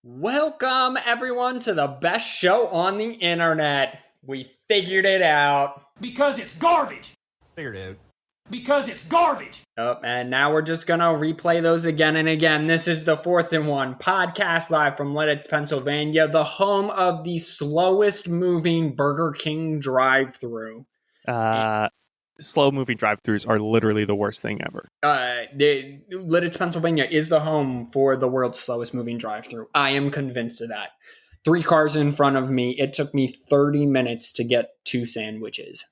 Welcome, everyone, to the best show on the internet. We figured it out. Because it's garbage. Figured it out. Because it's garbage. Oh, and now we're just going to replay those again and again. This is the Fourth and One podcast live from Lititz, Pennsylvania, the home of the slowest moving Burger King drive-thru. Slow-moving drive-thrus are literally the worst thing ever. Lititz, Pennsylvania is the home for the world's slowest moving drive-thru. I am convinced of that. 3 cars in front of me. It took me 30 minutes to get 2 sandwiches.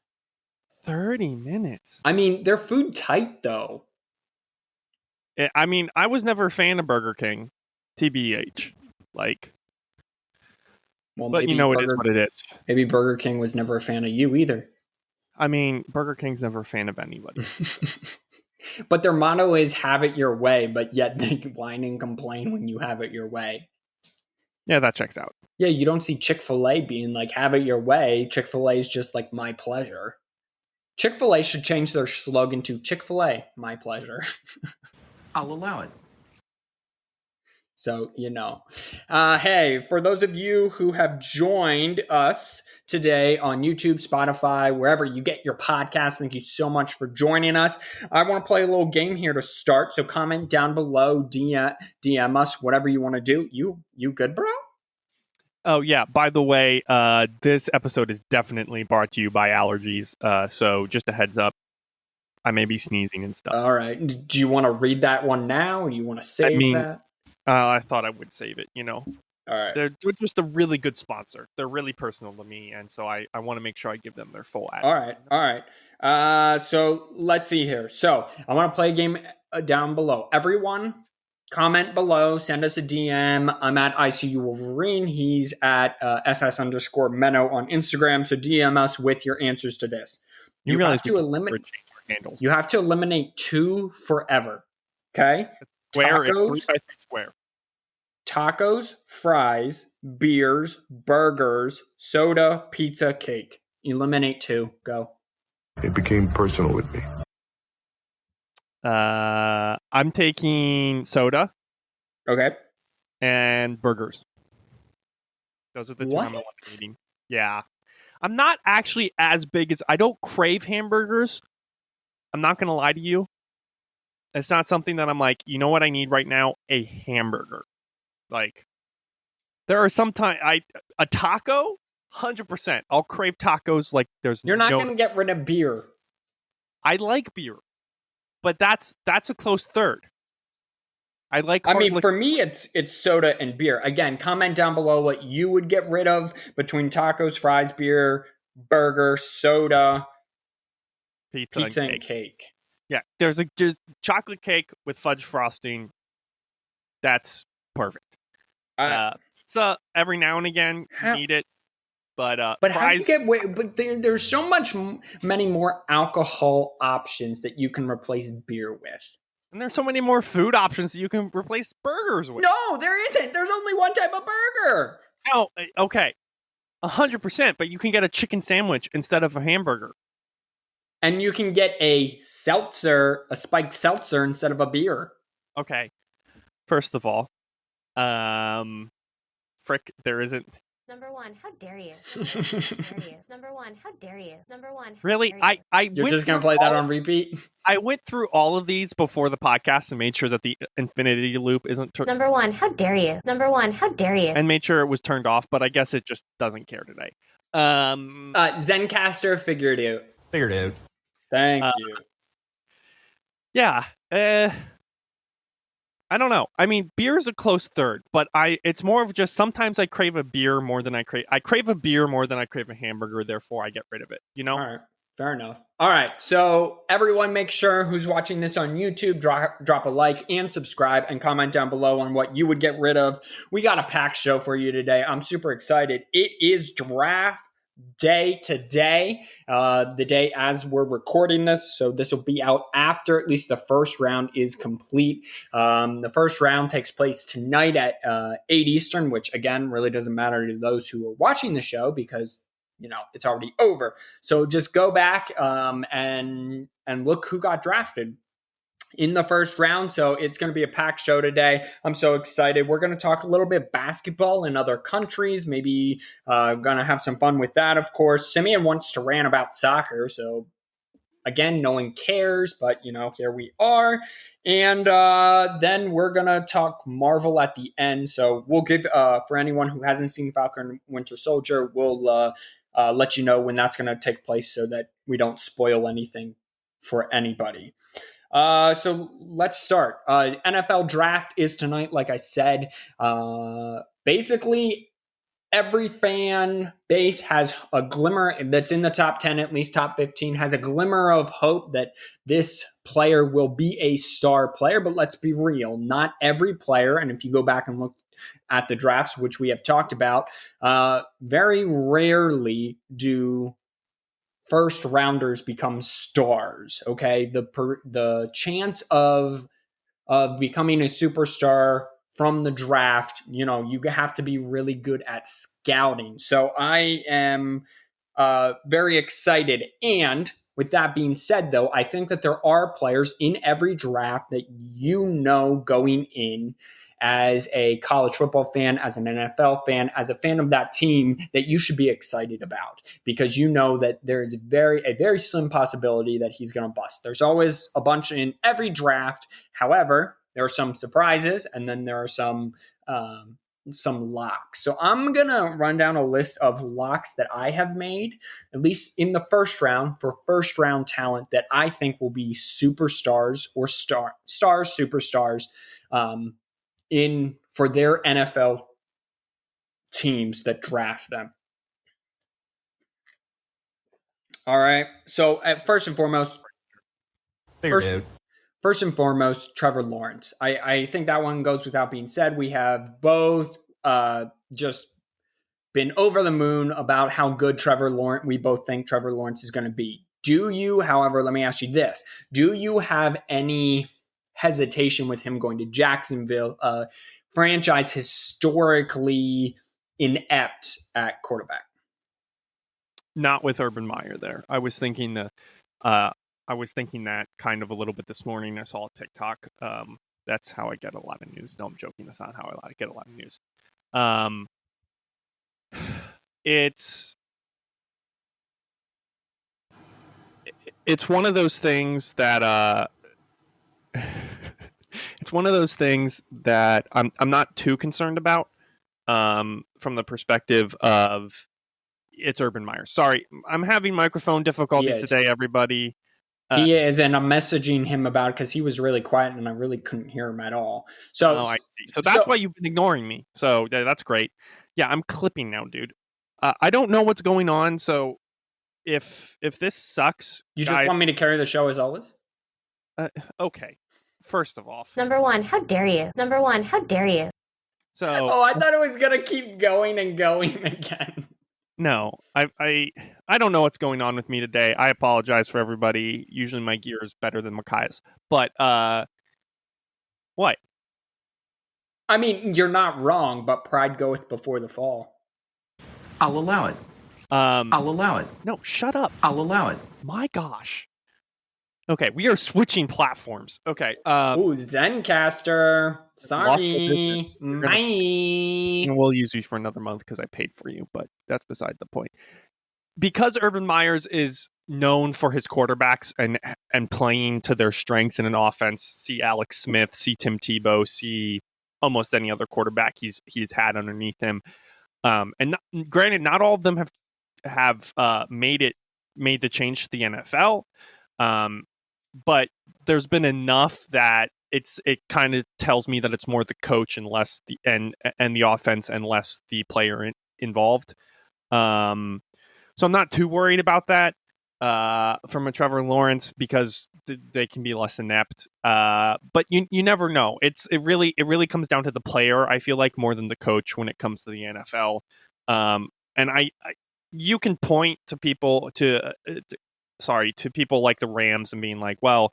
30 minutes? I mean, they're food tight, though. I mean, I was never a fan of Burger King, TBH. But you know, it is what it is. Maybe Burger King was never a fan of you either. I mean, Burger King's never a fan of anybody. But their motto is have it your way, but yet they whine and complain when you have it your way. Yeah, that checks out. Yeah, you don't see Chick-fil-A being like, have it your way. Chick-fil-A is just like, my pleasure. Chick-fil-A should change their slogan to Chick-fil-A, my pleasure. I'll allow it. So, hey, for those of you who have joined us today on YouTube, Spotify, wherever you get your podcast, thank you so much for joining us. I want to play a little game here to start. So comment down below, DM us, whatever you want to do. You good, bro? Oh, yeah. By the way, this episode is definitely brought to you by allergies. So just a heads up, I may be sneezing and stuff. All right. Do you want to read that one now, or do you want to save that? I thought I would save it, All right. They're just a really good sponsor. They're really personal to me, and so I want to make sure I give them their full ad. All right. So let's see here. So I want to play a game down below. Everyone, comment below. Send us a DM. I'm at ICU Wolverine. He's at SS_Menno on Instagram. So DM us with your answers to this. You have to eliminate handles. You have to eliminate 2 forever. Okay? Square, it's 3 by 3 square. Tacos, fries, beers, burgers, soda, pizza, cake. Eliminate 2. Go. It became personal with me. I'm taking soda. Okay. And burgers. Those are the 2 I'm eliminating. Yeah. I'm not actually as big as... I don't crave hamburgers. I'm not going to lie to you. It's not something that I'm like, you know what I need right now? A hamburger. Like, there are sometimes a taco, 100%. I'll crave tacos like there's You're not going to get rid of beer. I like beer, but that's a close third. I mean, for me, it's soda and beer. Again, comment down below what you would get rid of between tacos, fries, beer, burger, soda, pizza and cake. Yeah, there's just chocolate cake with fudge frosting. That's perfect. Pizza every now and again, you need it. But fries, how do you get? But there's so many more alcohol options that you can replace beer with. And there's so many more food options that you can replace burgers with. No, there isn't. There's only one type of burger. No, okay, 100%. But you can get a chicken sandwich instead of a hamburger. And you can get a spiked seltzer instead of a beer. Okay. First of all, frick, there isn't. Number 1, how dare you? Number 1, how dare you? Number 1. Really? You're just gonna play that on repeat? I went through all of these before the podcast and made sure that the infinity loop isn't. Number 1, how dare you? Number 1, how dare you? And made sure it was turned off, but I guess it just doesn't care today. Zencaster figured it out. Figured it out. Thank you. Yeah. I don't know. I mean, beer is a close third, but it's more of just sometimes I crave a beer more than I crave a beer more than I crave a hamburger, therefore I get rid of it, All right. Fair enough. All right. So everyone make sure who's watching this on YouTube, drop a like and subscribe and comment down below on what you would get rid of. We got a packed show for you today. I'm super excited. It is draft day today, the day as we're recording this. So this will be out after at least the first round is complete. The first round takes place tonight at 8 Eastern, which again really doesn't matter to those who are watching the show because it's already over. So just go back and look who got drafted. in the first round. So it's going to be a packed show today. I'm so excited. We're going to talk a little bit basketball in other countries. Maybe going to have some fun with that, of course. Simeon wants to rant about soccer. So again, no one cares, but here we are. And then we're gonna talk Marvel at the end. So we'll give for anyone who hasn't seen Falcon and Winter Soldier, we'll let you know when that's gonna take place so that we don't spoil anything for anybody. So let's start. NFL draft is tonight, like I said. Basically, every fan base has a glimmer that's in the top 10, at least top 15, has a glimmer of hope that this player will be a star player. But let's be real, not every player. And if you go back and look at the drafts, which we have talked about, very rarely do first rounders become stars. Okay. The chance of becoming a superstar from the draft, you have to be really good at scouting. So I am very excited. And with that being said, though, I think that there are players in every draft that going in as a college football fan, as an NFL fan, as a fan of that team that you should be excited about because you know that there's a very slim possibility that he's going to bust. There's always a bunch in every draft. However, there are some surprises and then there are some locks. So I'm going to run down a list of locks that I have made, at least in the first round, for first round talent that I think will be superstars or superstars for their NFL teams that draft them. All right. So first and foremost, Trevor Lawrence. I think that one goes without being said. We have both just been over the moon about how good we both think Trevor Lawrence is going to be. However, let me ask you this. Do you have any hesitation with him going to Jacksonville, a franchise historically inept at quarterback? Not with Urban Meyer there. I was thinking that kind of a little bit this morning. I saw a TikTok. That's how I get a lot of news. No, I'm joking. That's not how I get a lot of news. It's one of those things that it's one of those things that I'm not too concerned about from the perspective of it's Urban Meyer. Sorry, I'm having microphone difficulties today, everybody. He is, and I'm messaging him about it because he was really quiet and I really couldn't hear him at all. So that's why you've been ignoring me. So that's great. Yeah, I'm clipping now, dude. I don't know what's going on. So if this sucks, you just want me to carry the show as always? Okay. First of all, Number one, how dare you? Number one, how dare you? So I thought it was gonna keep going and going again. No, I don't know what's going on with me today. I apologize for everybody. Usually my gear is better than Makai's. But what? I mean, you're not wrong, but pride goeth before the fall. I'll allow it. I'll allow it. No, shut up. I'll allow it. My gosh. Okay, we are switching platforms. Okay. Zencaster. Sorry. We'll use you for another month because I paid for you, but that's beside the point. Because Urban Meyers is known for his quarterbacks and playing to their strengths in an offense, see Alex Smith, see Tim Tebow, see almost any other quarterback he's had underneath him. Granted, not all of them have made the change to the NFL. But there's been enough that it kind of tells me that it's more the coach and less the offense and less the player involved. So I'm not too worried about that from a Trevor Lawrence because they can be less inept. But you never know. It really comes down to the player. I feel like more than the coach when it comes to the NFL. And you can point to people to people like the Rams and being like, well,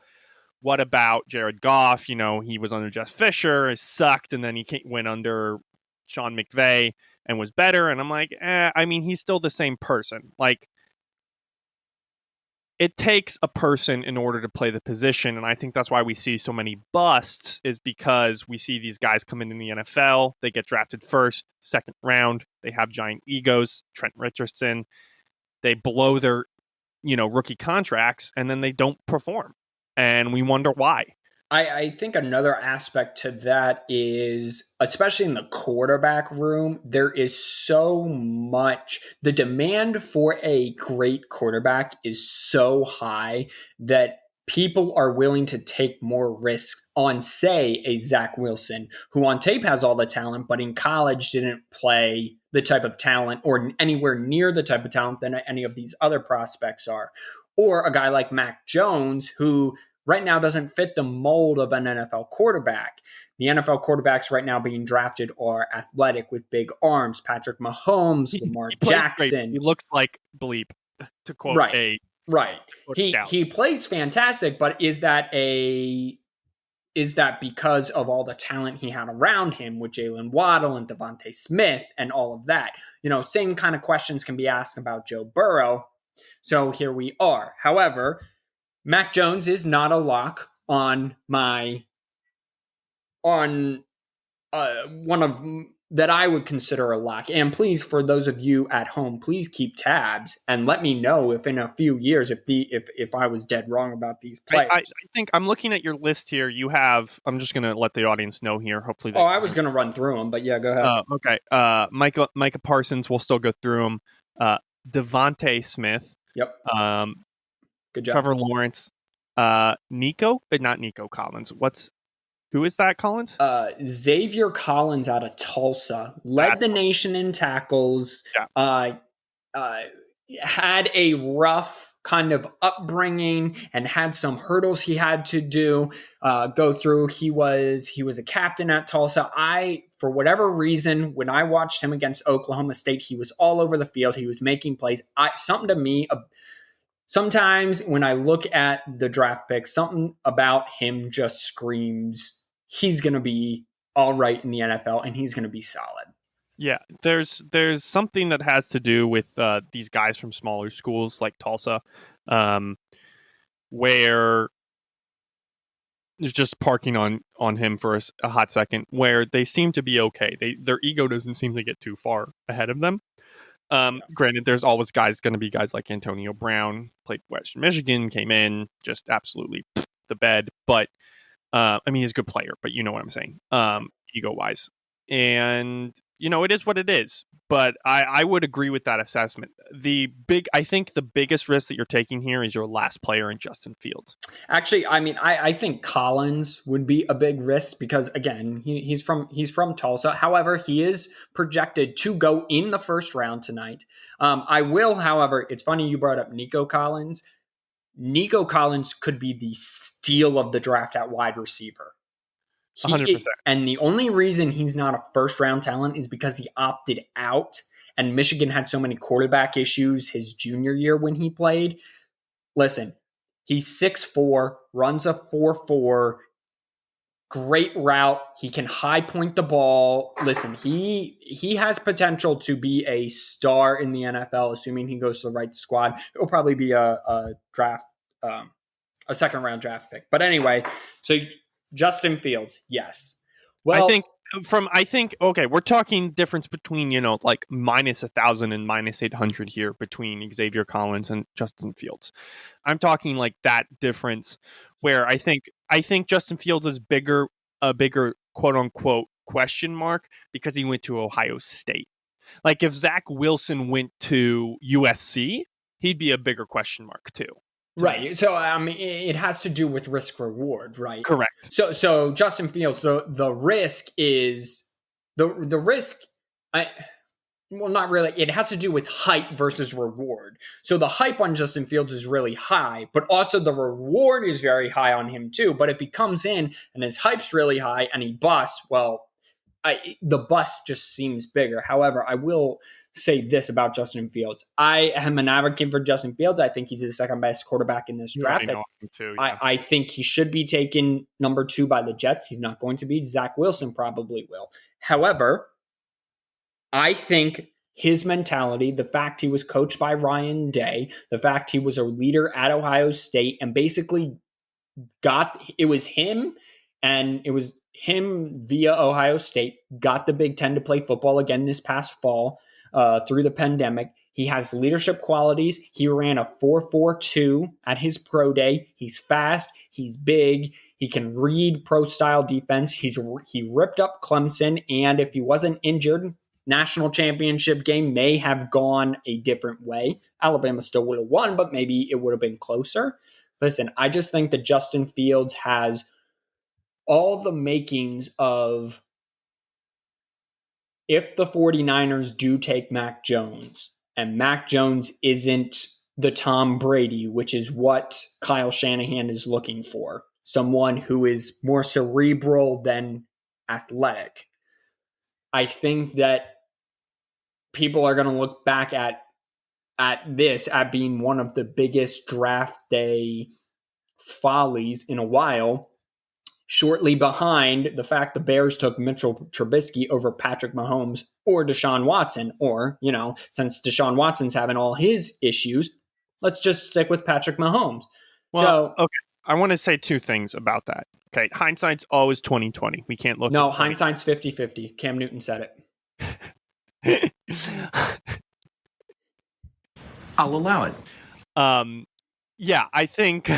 what about Jared Goff? He was under Jeff Fisher, it sucked, and then he went under Sean McVay and was better. And I'm like, I mean, he's still the same person. Like, it takes a person in order to play the position. And I think that's why we see so many busts, is because we see these guys come in the NFL. They get drafted first, second round. They have giant egos. Trent Richardson. They blow their, rookie contracts, and then they don't perform. And we wonder why. I think another aspect to that is, especially in the quarterback room, there is so much. The demand for a great quarterback is so high that people are willing to take more risks on, say, a Zach Wilson, who on tape has all the talent, but in college didn't play the type of talent or anywhere near the type of talent that any of these other prospects are. Or a guy like Mac Jones, who right now doesn't fit the mold of an NFL quarterback. The NFL quarterbacks right now being drafted are athletic with big arms. Patrick Mahomes, Lamar Jackson. Great. He looks like bleep, to quote a He plays fantastic, but is that because of all the talent he had around him with Jalen Waddle and Devontae Smith and all of that? Same kind of questions can be asked about Joe Burrow. So here we are. However, Mac Jones is not a lock on one of that I would consider a lock. And please, for those of you at home, please keep tabs and let me know if in a few years if I was dead wrong about these players. I think I'm looking at your list here. You have. I'm just going to let the audience know here. Hopefully. I was going to run through them, but yeah, go ahead. Okay. Micah Parsons. We'll still go through them. Devontae Smith. Yep. Good job. Trevor Lawrence, not Nico Collins. Who is that, Collins? Xavier Collins out of Tulsa led the nation in tackles. Yeah. Had a rough kind of upbringing and had some hurdles he had to go through. He was a captain at Tulsa. For whatever reason, when I watched him against Oklahoma State, he was all over the field. He was making plays. Something to me. Sometimes when I look at the draft picks, something about him just screams he's going to be all right in the NFL and he's going to be solid. Yeah, there's something that has to do with these guys from smaller schools like Tulsa, where there's just parking on him for a hot second, where they seem to be okay. Their ego doesn't seem to get too far ahead of them. Granted, there's always going to be guys like Antonio Brown, played Western Michigan, came in, just absolutely the bed. But, he's a good player, but you know what I'm saying, ego-wise. And, it is what it is. But I would agree with that assessment. I think the biggest risk that you're taking here is your last player in Justin Fields. Actually, I think Collins would be a big risk because, again, he's from Tulsa. However, he is projected to go in the first round tonight. I will, however, it's funny you brought up Nico Collins. Nico Collins could be the steal of the draft at wide receiver. 100%. And the only reason he's not a first-round talent is because he opted out, and Michigan had so many quarterback issues his junior year when he played. Listen, he's 6'4", runs a 4.4, great route. He can high point the ball. Listen, he has potential to be a star in the NFL, assuming he goes to the right squad. It'll probably be a second-round draft pick. But anyway, so Justin Fields, yes. Well, I think okay, we're talking difference between like minus 1,000 and minus 800 here between Xavier Collins and Justin Fields. I'm talking like that difference where I think Justin Fields is a bigger quote unquote question mark because he went to Ohio State. Like if Zach Wilson went to USC, he'd be a bigger question mark too. Right. So, it has to do with risk reward, right? Correct. So Justin Fields, the risk is the risk. Well, not really. It has to do with hype versus reward. So the hype on Justin Fields is really high, but also the reward is very high on him too. But if he comes in and his hype's really high and he busts, well, the bust just seems bigger. However, I will say this about Justin Fields. I am an advocate for Justin Fields. I think he's the second best quarterback in this draft. I think he should be taken number 2 by the Jets. He's not going to be. Zach Wilson probably will. However, I think his mentality, the fact he was coached by Ryan Day, the fact he was a leader at Ohio State, and basically it was him via Ohio State, got the Big Ten to play football again this past fall through the pandemic. He has leadership qualities. He ran a 4.42 at his pro day. He's fast. He's big. He can read pro-style defense. He ripped up Clemson, and if he wasn't injured, national championship game may have gone a different way. Alabama still would have won, but maybe it would have been closer. Listen, I just think that Justin Fields has all the makings of, if the 49ers do take Mac Jones, and Mac Jones isn't the Tom Brady, which is what Kyle Shanahan is looking for, someone who is more cerebral than athletic, I think that people are going to look back at this at being one of the biggest draft day follies in a while, shortly behind the fact the Bears took Mitchell Trubisky over Patrick Mahomes or Deshaun Watson, or, since Deshaun Watson's having all his issues, let's just stick with Patrick Mahomes. Well, okay. I want to say two things about that. Okay. Hindsight's always 20/20. We can't look. No, hindsight's 50-50. Cam Newton said it. I'll allow it. Yeah, I think...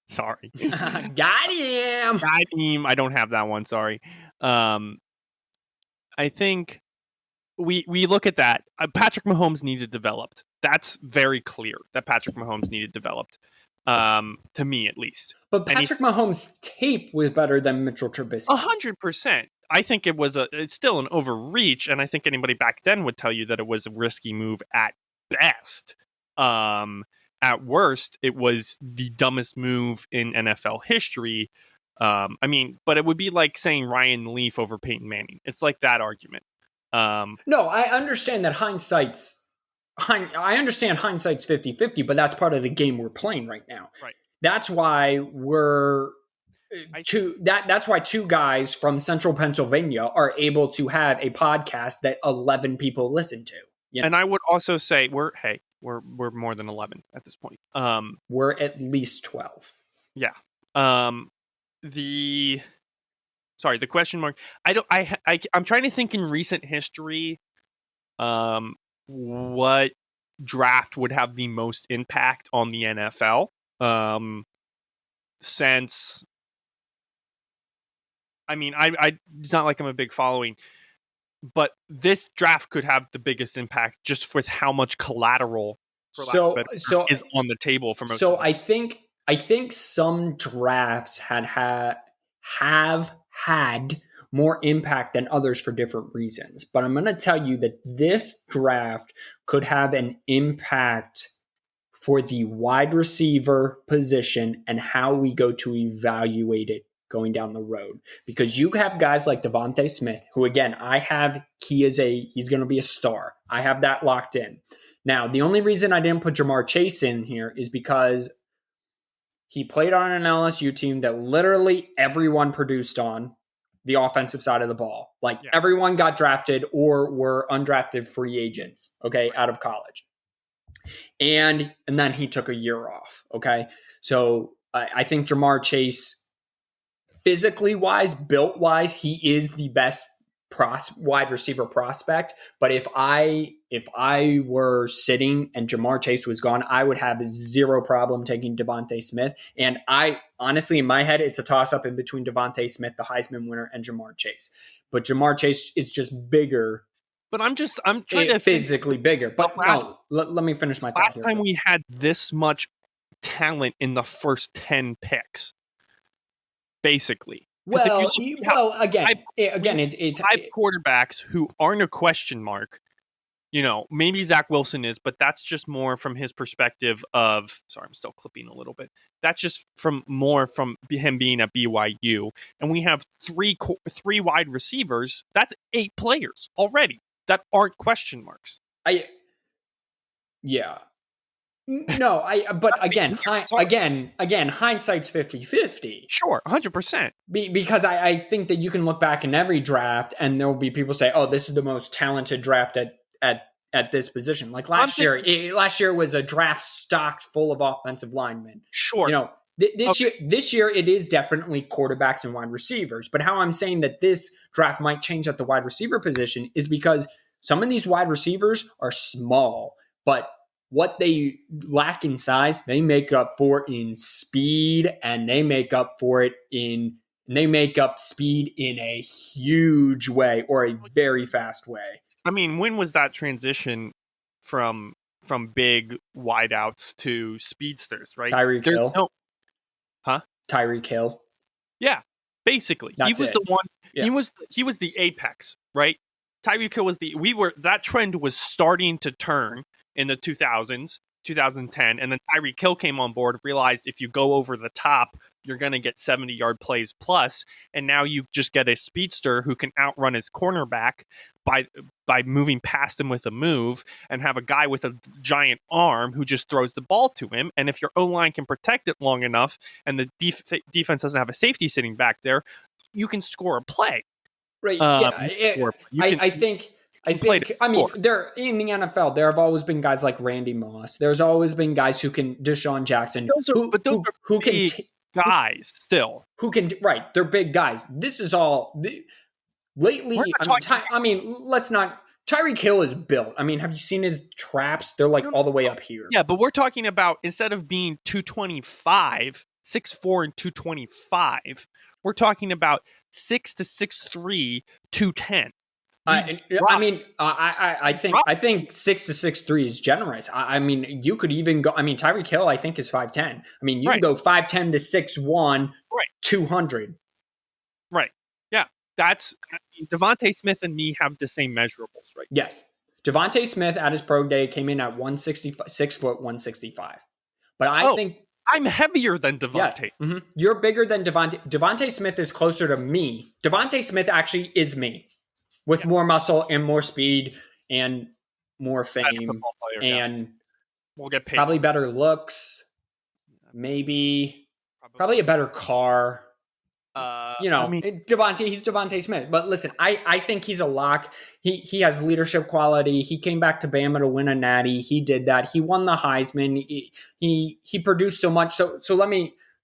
Sorry. Got him. I don't have that one. Sorry. I think we look at that. Patrick Mahomes needed developed. That's very clear that Patrick Mahomes needed developed. To me, at least. But Patrick Mahomes' tape was better than Mitchell Trubisky. 100%. I think it's still an overreach, and I think anybody back then would tell you that it was a risky move at best. At worst, it was the dumbest move in NFL history. But it would be like saying Ryan Leaf over Peyton Manning. It's like that argument. No, I understand that hindsight's 50-50, but that's part of the game we're playing right now. Right. That's why that's why two guys from Central Pennsylvania are able to have a podcast that 11 people listen to. And I would also say we're more than 11 at this point. We're at least 12. Yeah. The question mark. I'm trying to think in recent history, what draft would have the most impact on the NFL. Since, it's not like I'm a big following, but this draft could have the biggest impact just with how much collateral is on the table for most. So I think some drafts have had more impact than others for different reasons. But I'm going to tell you that this draft could have an impact for the wide receiver position and how we go to evaluate it going down the road, because you have guys like Devontae Smith, who again, he's going to be a star. I have that locked in. Now, the only reason I didn't put Jamar Chase in here is because he played on an LSU team that literally everyone produced on the offensive side of the ball. Everyone got drafted or were undrafted free agents, out of college. And then he took a year off, So I think Jamar Chase, physically wise, built wise, he is the best wide receiver prospect. But if I were sitting and Jamar Chase was gone, I would have zero problem taking Devontae Smith. And I honestly, in my head, it's a toss up in between Devontae Smith, the Heisman winner, and Jamar Chase. But Jamar Chase is just bigger. But I'm trying to physically bigger. But let me finish my thought. Last time we had this much talent in the first 10 picks. Basically, it's 5 quarterbacks who aren't a question mark. Maybe Zach Wilson is, but that's just more from his perspective of. Sorry, I'm still clipping a little bit. That's just from him being at BYU, and we have three wide receivers. That's 8 players already that aren't question marks. Yeah. No, but again, hindsight's 50-50. Sure, 100%. Because I think that you can look back in every draft and there will be people say, oh, this is the most talented draft at at this position. Like last year was a draft stocked full of offensive linemen. Sure. You know, this year it is definitely quarterbacks and wide receivers. But how I'm saying that this draft might change at the wide receiver position is because some of these wide receivers are small, but what they lack in size, they make up for in speed, and they make up speed in a huge way or a very fast way. I mean, when was that transition from big wideouts to speedsters, right? Tyreek Hill. Tyreek Hill. Yeah, basically. That's he was it. the one. Yeah. He was the apex, right? Tyreek Hill was that trend was starting to turn in the 2000s, 2010, and then Tyreek Hill came on board, realized if you go over the top, you're going to get 70-yard plays plus, and now you just get a speedster who can outrun his cornerback by moving past him with a move, and have a guy with a giant arm who just throws the ball to him. And if your O-line can protect it long enough, and the defense doesn't have a safety sitting back there, you can score a play. Right. I think. I mean, there in the NFL, there have always been guys like Randy Moss. There's always been guys who can, Deshaun Jackson, who can guys still. Who can, right? They're big guys. This is all lately. Let's not. Tyreek Hill is built. I mean, have you seen his traps? They're like all the way up here. Yeah, but we're talking about, instead of being 225, 6'4" and 225, we're talking about 6 to 6'3", 210. I think 6 to 6'3" is generous. I mean, you could even go. I mean, Tyreek Hill, I think, is 5'10". I mean, you can go 5'10" to 6'1", 200. Right. Yeah. Devontae Smith and me have the same measurables, right? Yes. Devontae Smith at his pro day came in at 165, 6 foot 165. But I think I'm heavier than Devontae. Yes. Mm-hmm. You're bigger than Devontae. Devontae Smith is closer to me. Devontae Smith actually is me. With more muscle and more speed and more fame and we'll get paid. Probably better looks, maybe probably a better car. He's Devontae Smith. But listen, I think he's a lock. He has leadership quality. He came back to Bama to win a natty. He did that. He won the Heisman. He produced so much.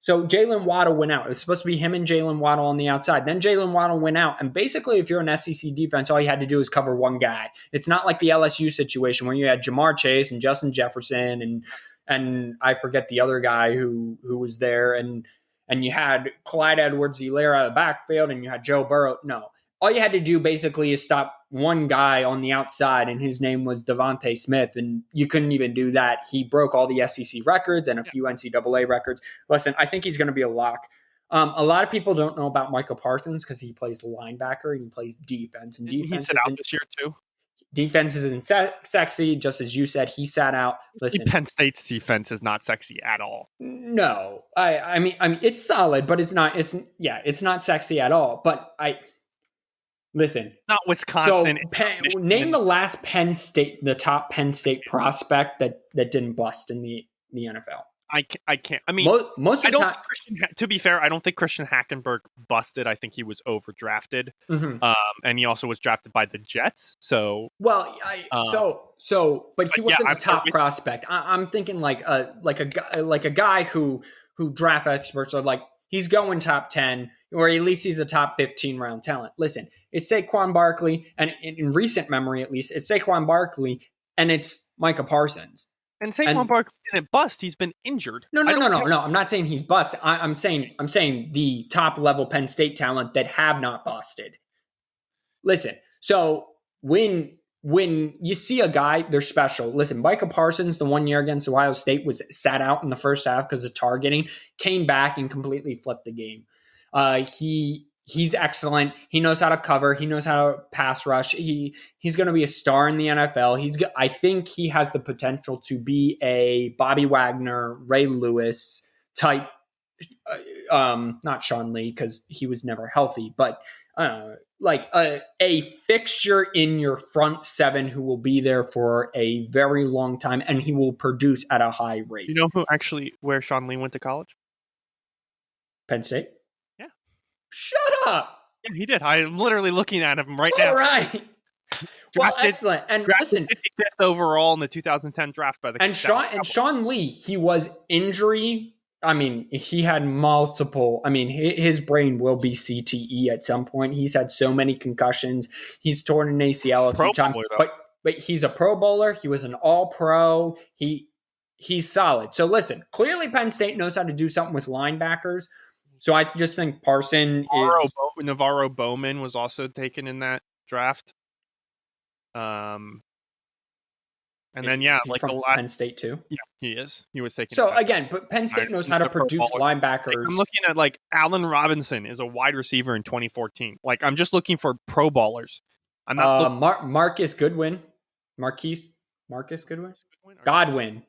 So Jalen Waddle went out. It was supposed to be him and Jalen Waddle on the outside. Then Jalen Waddle went out. And basically, if you're an SEC defense, all you had to do is cover one guy. It's not like the LSU situation where you had Jamar Chase and Justin Jefferson and I forget the other guy who was there. And you had Clyde Edwards-Helaire out of the backfield and you had Joe Burrow. No. All you had to do basically is stop one guy on the outside, and his name was Devontae Smith, and you couldn't even do that. He broke all the SEC records and a few NCAA records. Listen, I think he's going to be a lock. A lot of people don't know about Michael Parsons because he plays linebacker and he plays defense. And defense he sat out this year too. Defense isn't sexy, just as you said. He sat out. Listen, Penn State's defense is not sexy at all. No, I mean, it's solid, but it's not. It's not sexy at all. But listen, not Wisconsin. So name the top Penn State prospect that didn't bust in the NFL. I can't. I mean, most of the time, to be fair, I don't think Christian Hackenberg busted. I think he was overdrafted, and he also was drafted by the Jets. So, but he wasn't the top prospect. I'm thinking like a guy who draft experts are like, he's going top 10, or at least he's a top 15 round talent. Listen, it's Saquon Barkley, and in recent memory at least, it's Saquon Barkley, and it's Micah Parsons. And Saquon Barkley didn't bust. He's been injured. No. I'm not saying he's bust. I'm saying the top level Penn State talent that have not busted. Listen, so when you see a guy, they're special. Listen, Micah Parsons, the 1 year against Ohio State, was sat out in the first half because of targeting, came back and completely flipped the game. He's excellent. He knows how to cover. He knows how to pass rush. He's going to be a star in the NFL. I think he has the potential to be a Bobby Wagner, Ray Lewis type. Not Sean Lee because he was never healthy, but like a fixture in your front seven who will be there for a very long time, and he will produce at a high rate. You know where Sean Lee went to college? Penn State. Yeah. Shut up. Yeah, he did. I'm literally looking at him right now. All right. Well, Drafted- excellent. And Drafted listen, 55th overall in the 2010 draft by the and Dallas Cowboys. Sean Lee, he was injury. I mean, he had multiple. I mean, his brain will be CTE at some point. He's had so many concussions. He's torn an ACL a few times, Bowler, though. but he's a Pro Bowler. He was an All Pro. He's solid. So listen, clearly Penn State knows how to do something with linebackers. So I just think Parson is Navarro Bowman was also taken in that draft. And then he's from Penn State too. Yeah, he is. He was taken. So again, but Penn State knows how to produce linebackers. I'm looking at like Allen Robinson is a wide receiver in 2014. Like I'm just looking for Pro Ballers. I'm not Marcus Goodwin, Godwin.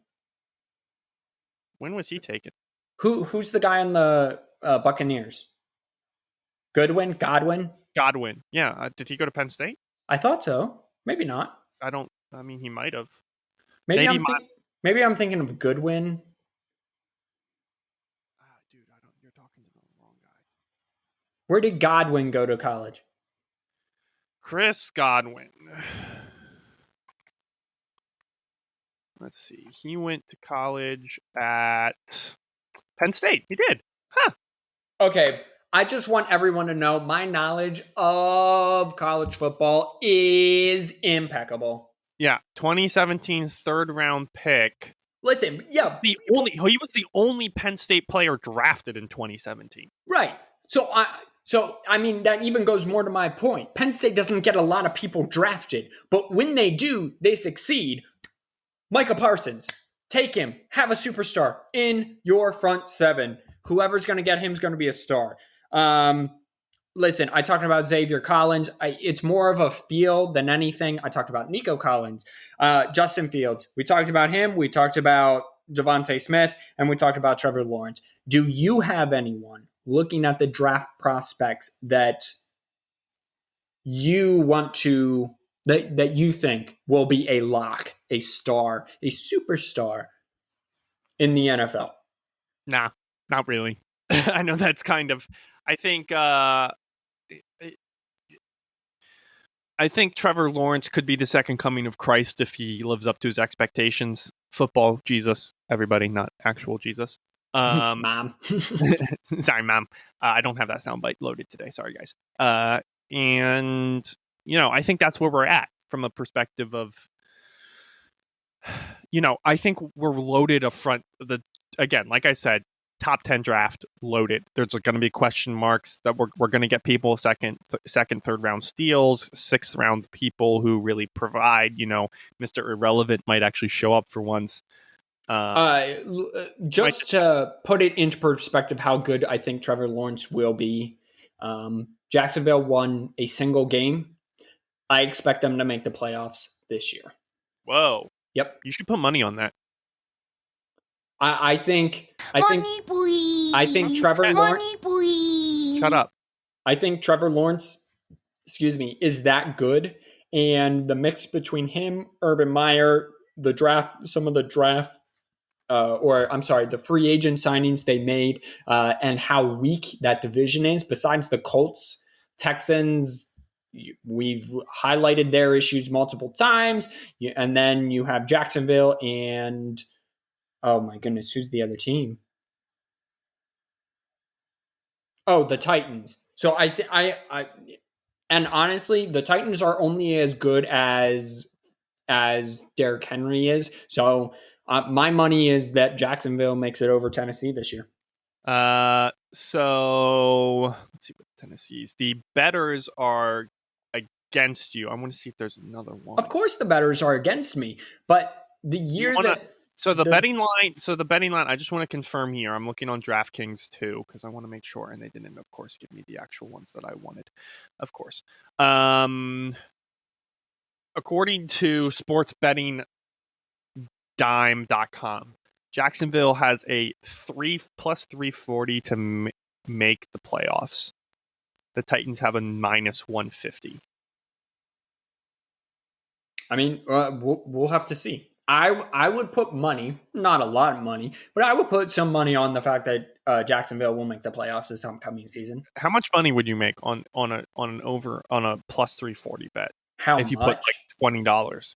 When was he taken? Who's the guy on the Buccaneers? Godwin. Godwin. Yeah. Did he go to Penn State? I thought so. Maybe not. I mean, he might have. Maybe I'm thinking of Goodwin. Dude, you're talking to the wrong guy. Where did Godwin go to college? Chris Godwin. Let's see. He went to college at Penn State. He did. Huh. Okay. I just want everyone to know my knowledge of college football is impeccable. Yeah, 2017 third round pick. Listen, yeah, he was the only Penn State player drafted in 2017. Right. So I mean that even goes more to my point. Penn State doesn't get a lot of people drafted, but when they do, they succeed. Micah Parsons, take him, have a superstar in your front seven. Whoever's going to get him is going to be a star. Listen, I talked about Xavier Collins. It's more of a feel than anything. I talked about Nico Collins, Justin Fields. We talked about him. We talked about Devontae Smith, and we talked about Trevor Lawrence. Do you have anyone looking at the draft prospects that you want to that you think will be a lock, a star, a superstar in the NFL? Nah, not really. I know that's kind of. I think Trevor Lawrence could be the second coming of Christ if he lives up to his expectations. Football Jesus, everybody, not actual Jesus. Mom. Sorry, Mom. I don't have that soundbite loaded today. Sorry, guys. And I think that's where we're at from a perspective of, I think we're loaded up front. Again, like I said, top 10 draft loaded. There's going to be question marks that we're going to get people second, third round steals, sixth round people who really provide. Mr. Irrelevant might actually show up for once. Just to put it into perspective, how good I think Trevor Lawrence will be. Jacksonville won a single game. I expect them to make the playoffs this year. Whoa. Yep. You should put money on that. I think Trevor Lawrence. Shut up. I think Trevor Lawrence, is that good, and the mix between him, Urban Meyer, the free agent signings they made, and how weak that division is. Besides the Colts, Texans, we've highlighted their issues multiple times, and then you have Jacksonville and. Oh my goodness, who's the other team? Oh, the Titans. So and honestly, the Titans are only as good as Derrick Henry is. So my money is that Jacksonville makes it over Tennessee this year. So let's see what Tennessee's. The bettors are against you. I want to see if there's another one. Of course, the bettors are against me, but the year So the betting line, I just want to confirm here. I'm looking on DraftKings too, because I want to make sure. And they didn't, of course, give me the actual ones that I wanted, of course. According to sportsbettingdime.com, Jacksonville has a 3+340 to make the playoffs. The Titans have a -150. I mean, we'll have to see. I would put money, not a lot of money, but I would put some money on the fact that Jacksonville will make the playoffs this upcoming season. How much money would you make on a +340 bet? How if you much? put like $20.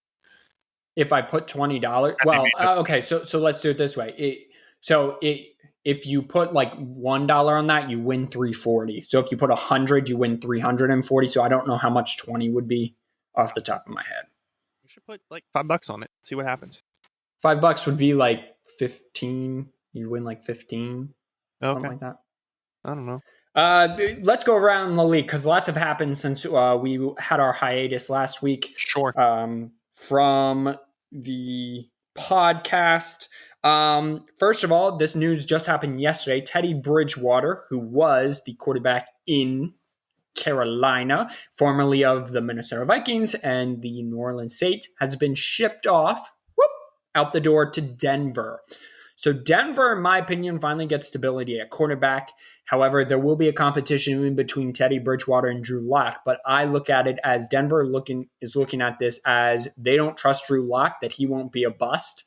If I put $20, well, okay. So let's do it this way. If you put like $1 on that, you win 340. So if you put 100, you win 340. So I don't know how much 20 would be off the top of my head. You should put like $5 on it. See what happens. $5 would be like 15. You'd win like 15, something like that. I don't know. Let's go around the league because lots have happened since we had our hiatus last week. Sure. From the podcast. First of all, this news just happened yesterday. Teddy Bridgewater, who was the quarterback in Carolina, formerly of the Minnesota Vikings and the New Orleans Saints, has been shipped off out the door to Denver. So Denver, in my opinion, finally gets stability at quarterback. However, there will be a competition in between Teddy Bridgewater and Drew Lock, but I look at it as Denver is looking at this as they don't trust Drew Lock, that he won't be a bust.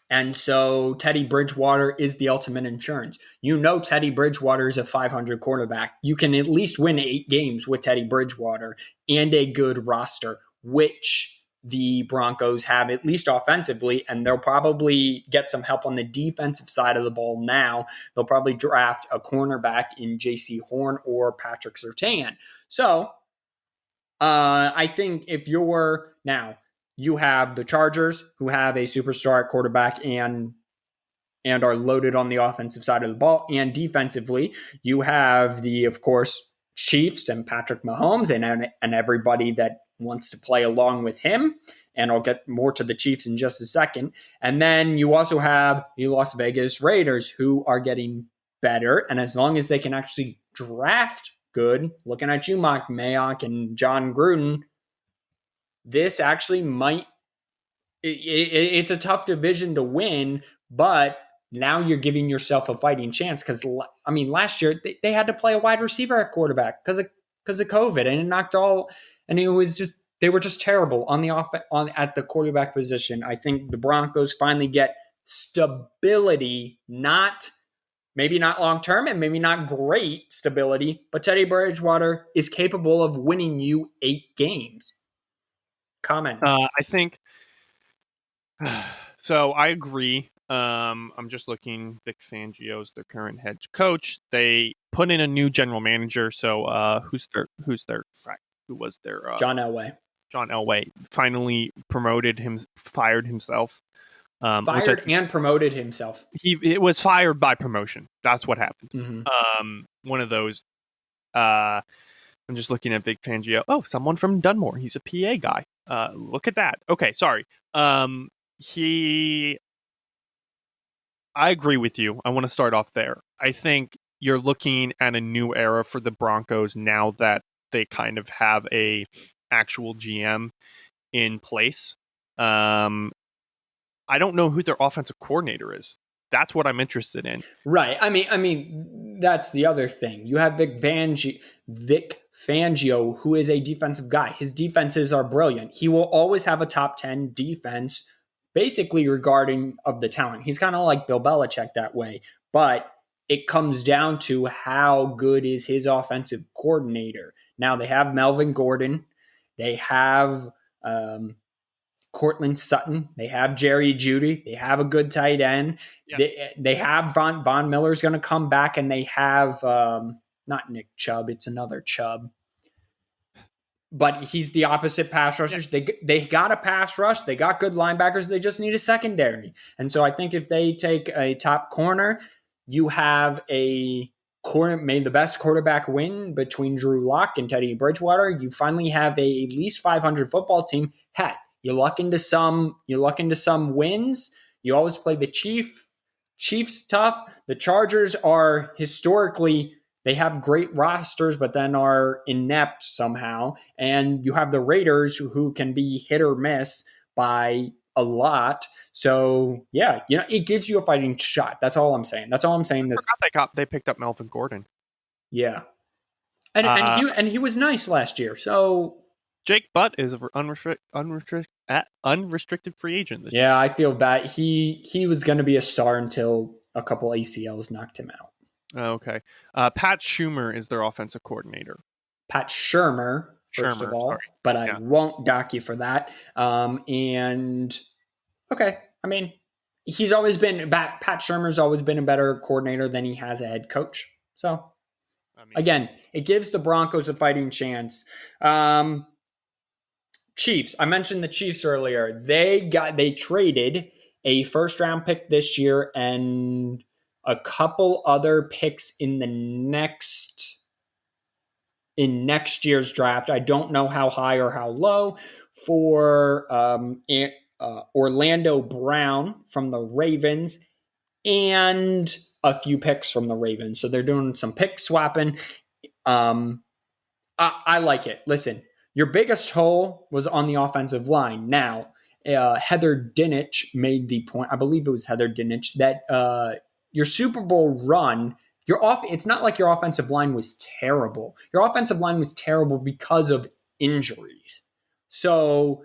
And so Teddy Bridgewater is the ultimate insurance. You know Teddy Bridgewater is a 500 quarterback. You can at least win 8 games with Teddy Bridgewater and a good roster, which the Broncos have, at least offensively, and they'll probably get some help on the defensive side of the ball now. They'll probably draft a cornerback in J.C. Horn or Patrick Surtain. So I think if you're now, you have the Chargers, who have a superstar at quarterback and are loaded on the offensive side of the ball, and defensively, you have the, of course, Chiefs and Patrick Mahomes and everybody that wants to play along with him. And I'll get more to the Chiefs in just a second. And then you also have the Las Vegas Raiders, who are getting better. And as long as they can actually draft good, looking at you, Mike Mayock and John Gruden, this actually might, it's a tough division to win, but now you're giving yourself a fighting chance because, I mean, last year they had to play a wide receiver at quarterback because of COVID, and it knocked all, and it was just, they were just terrible on the at the quarterback position. I think the Broncos finally get stability, maybe not long term and maybe not great stability, but Teddy Bridgewater is capable of winning you 8 games. Comment. I think so. I agree. I'm just looking. Vic Fangio's their current head coach. They put in a new general manager. So who was their John Elway. John Elway finally fired himself. And promoted himself. It was fired by promotion. That's what happened. Mm-hmm. One of those. I'm just looking at Vic Fangio. Oh, someone from Dunmore. He's a PA guy. Look at that. Okay, sorry. I agree with you. I want to start off there. I think you're looking at a new era for the Broncos now that they kind of have a actual GM in place. I don't know who their offensive coordinator is. That's what I'm interested in. Right. I mean, that's the other thing. You have Vic Fangio, who is a defensive guy. His defenses are brilliant. He will always have a top 10 defense, basically regarding of the talent. He's kind of like Bill Belichick that way. But it comes down to how good is his offensive coordinator. Now, they have Melvin Gordon. They have Cortland Sutton. They have Jerry Jeudy. They have a good tight end. Yeah. They have Von Miller's going to come back, and they have not Nick Chubb. It's another Chubb. But he's the opposite pass rushers. Yeah. They got a pass rush. They got good linebackers. They just need a secondary. And so I think if they take a top corner, you have a corner, made the best quarterback win between Drew Lock and Teddy Bridgewater. You finally have at least 500 football team. Heck, you luck into some wins. You always play the Chiefs tough. The Chargers are historically, they have great rosters, but then are inept somehow. And you have the Raiders who can be hit or miss by a lot. So yeah, it gives you a fighting shot. That's all I'm saying. They picked up Melvin Gordon. Yeah. And he was nice last year. So Jake Butt is an unrestricted free agent. Yeah, I feel bad. He was going to be a star until a couple ACLs knocked him out. Okay. Pat Schumer is their offensive coordinator. Pat Shermer. first of Shermer, all, sorry. but I Yeah. won't dock you for that. And okay, I mean, Pat Shermer's always been a better coordinator than he has a head coach. So again, it gives the Broncos a fighting chance. Chiefs. I mentioned the Chiefs earlier. They traded a first round pick this year and a couple other picks in next year's draft. I don't know how high or how low for Orlando Brown from the Ravens and a few picks from the Ravens. So they're doing some pick swapping. I like it. Listen, your biggest hole was on the offensive line. Now, Heather Dinich made the point, I believe it was Heather Dinich, that your Super Bowl run, it's not like your offensive line was terrible. Your offensive line was terrible because of injuries. So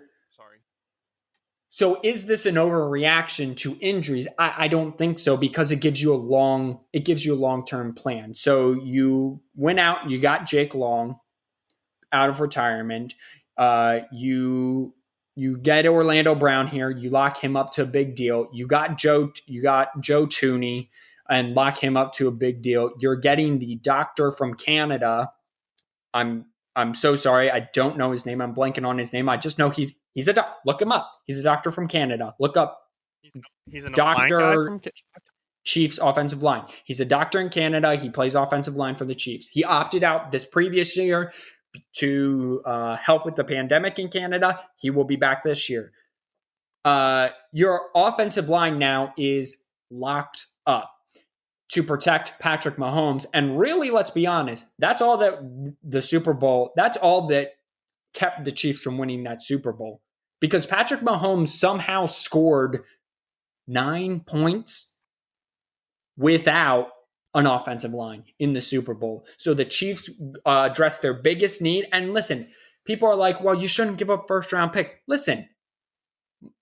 is this an overreaction to injuries? I don't think so, because it gives you a long-term plan. So you went out, you got Jake Long out of retirement. You get Orlando Brown here. You lock him up to a big deal. You got Joe Tooney and lock him up to a big deal. You're getting the doctor from Canada. I'm so sorry. I don't know his name. I'm blanking on his name. I just know he's a doctor. Look him up. He's a doctor from Canada. Look up. He's an doctor from Chiefs offensive line. He's a doctor in Canada. He plays offensive line for the Chiefs. He opted out this previous year to help with the pandemic in Canada. He will be back this year. Your offensive line now is locked up to protect Patrick Mahomes. And really, let's be honest, that's all that kept the Chiefs from winning that Super Bowl. Because Patrick Mahomes somehow scored 9 points without an offensive line in the Super Bowl. So the Chiefs addressed their biggest need. And listen, people are like, well, you shouldn't give up first round picks. Listen,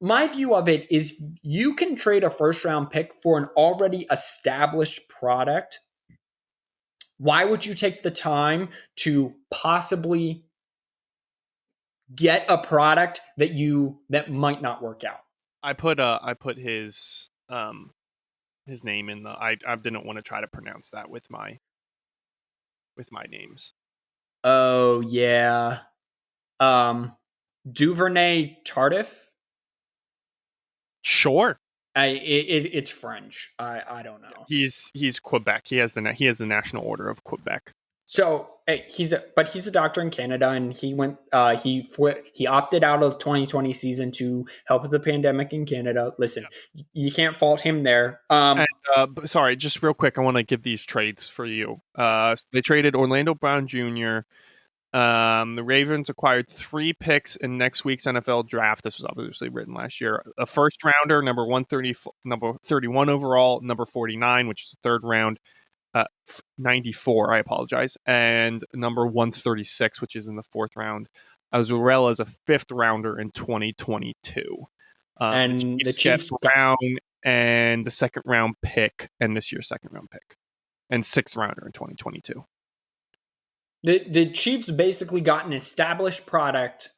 my view of it is you can trade a first round pick for an already established product. Why would you take the time to possibly get a product that might not work out? I put his name in the. I didn't want to try to pronounce that with my names. Oh yeah, Duvernay Tardif. Sure. It's French. I don't know. He's Quebec. He has the National Order of Quebec. So he's a doctor in Canada, and he opted out of the 2020 season to help with the pandemic in Canada. Listen, you can't fault him there. Sorry, just real quick, I want to give these trades for you. They traded Orlando Brown Jr. The Ravens acquired 3 picks in next week's NFL draft. This was obviously written last year. A first rounder, number 31 overall, number 49, which is the third round. 94, I apologize, and number 136, which is in the fourth round, as well as a fifth rounder in 2022. And the Chiefs Brown and the second round pick, and this year's second round pick, and sixth rounder in 2022. The Chiefs basically got an established product,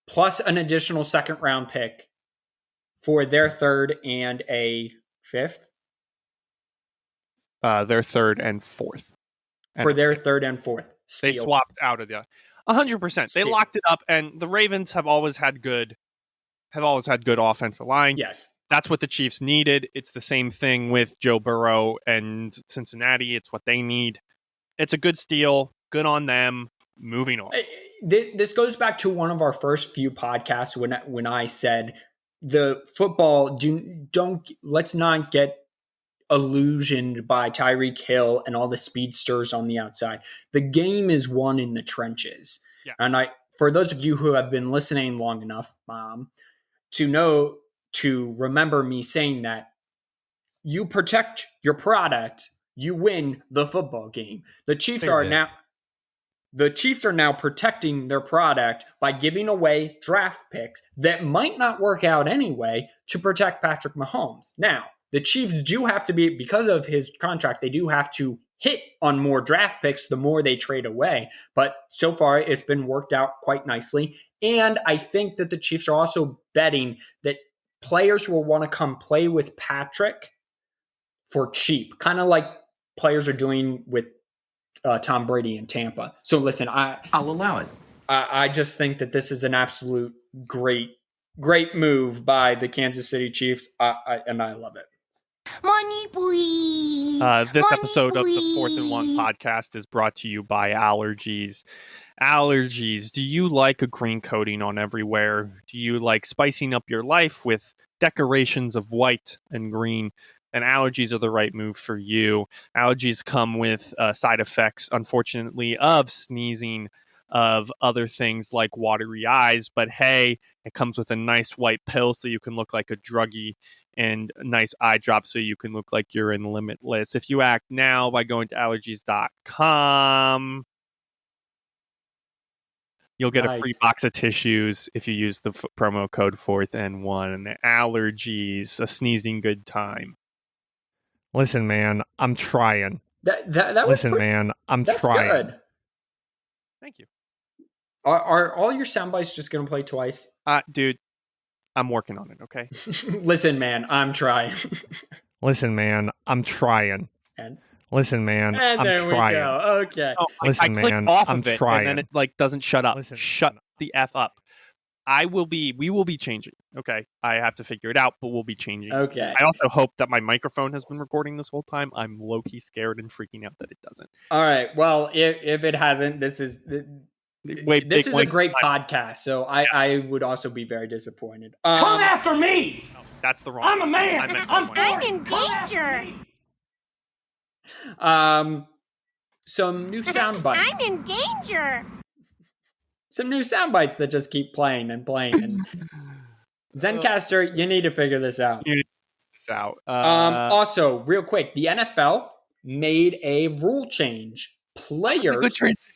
plus an additional second round pick for their third and a fifth. Their third and fourth. For their third and fourth. They swapped out of the 100%. They locked it up, and the Ravens have always had good offensive line. Yes. That's what the Chiefs needed. It's the same thing with Joe Burrow and Cincinnati. It's what they need. It's a good steal. Good on them. Moving on. This goes back to one of our first few podcasts when I said the football let's not get illusioned by Tyreek Hill and all the speedsters on the outside. The game is won in the trenches. Yeah. And for those of you who have been listening long enough, to remember me saying that, you protect your product, you win the football game. The Chiefs are now protecting their product by giving away draft picks that might not work out anyway to protect Patrick Mahomes. Now, the Chiefs do have to be, because of his contract, they do have to hit on more draft picks the more they trade away. But so far, it's been worked out quite nicely. And I think that the Chiefs are also betting that players will want to come play with Patrick for cheap, kind of like players are doing with Tom Brady in Tampa. So listen, I'll allow it. I just think that this is an absolute great move by the Kansas City Chiefs, and I love it. Money, please. This Money, episode of the please. 4th and 1 podcast is brought to you by Allergies. Allergies. Do you like a green coating on everywhere? Do you like spicing up your life with decorations of white and green? And allergies are the right move for you. Allergies come with side effects, unfortunately, of sneezing, of other things like watery eyes. But hey, it comes with a nice white pill so you can look like a druggie, and a nice eye drop so you can look like you're in Limitless. If you act now by going to allergies.com, you'll get a free box of tissues if you use the promo code 4th and 1. Allergies, a sneezing good time. Listen, man, I'm trying. That Listen, man, I'm that's trying. Good. Thank you. Are all your sound bites just going to play twice? Dude, I'm working on it, okay? Listen, man, I'm trying. Listen, man, I'm trying. And listen, man, I'm there trying. we go. Okay. No, Listen, I clicked man, off I'm of it, trying. and then it doesn't shut up. Listen, Shut the F up. We will be changing. Okay. I have to figure it out, but we'll be changing. Okay. I also hope that my microphone has been recording this whole time. I'm low-key scared and freaking out that it doesn't. All right. Well, if it hasn't, this is a great podcast. So I would also be very disappointed. Come after me! No, that's the wrong. I'm a man! I meant I'm one. I'm in danger. Some new sound bites. I'm in danger. Some new sound bites that just keep playing and playing. And Zencaster, you need to figure this out. Out. Also, real quick, the NFL made a rule change. Players. Good transition.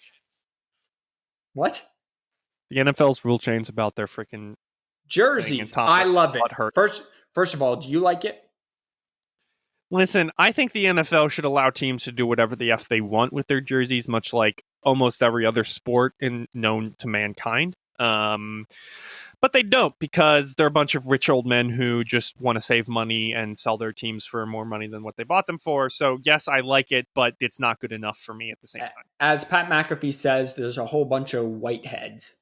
What? The NFL's rule change about their freaking Jerseys. I love it. Hurt. First of all, do you like it? Listen, I think the NFL should allow teams to do whatever the F they want with their jerseys, much like almost every other sport known to mankind. But they don't, because they're a bunch of rich old men who just want to save money and sell their teams for more money than what they bought them for. So yes, I like it, but it's not good enough for me at the same time. As Pat McAfee says, there's a whole bunch of white heads.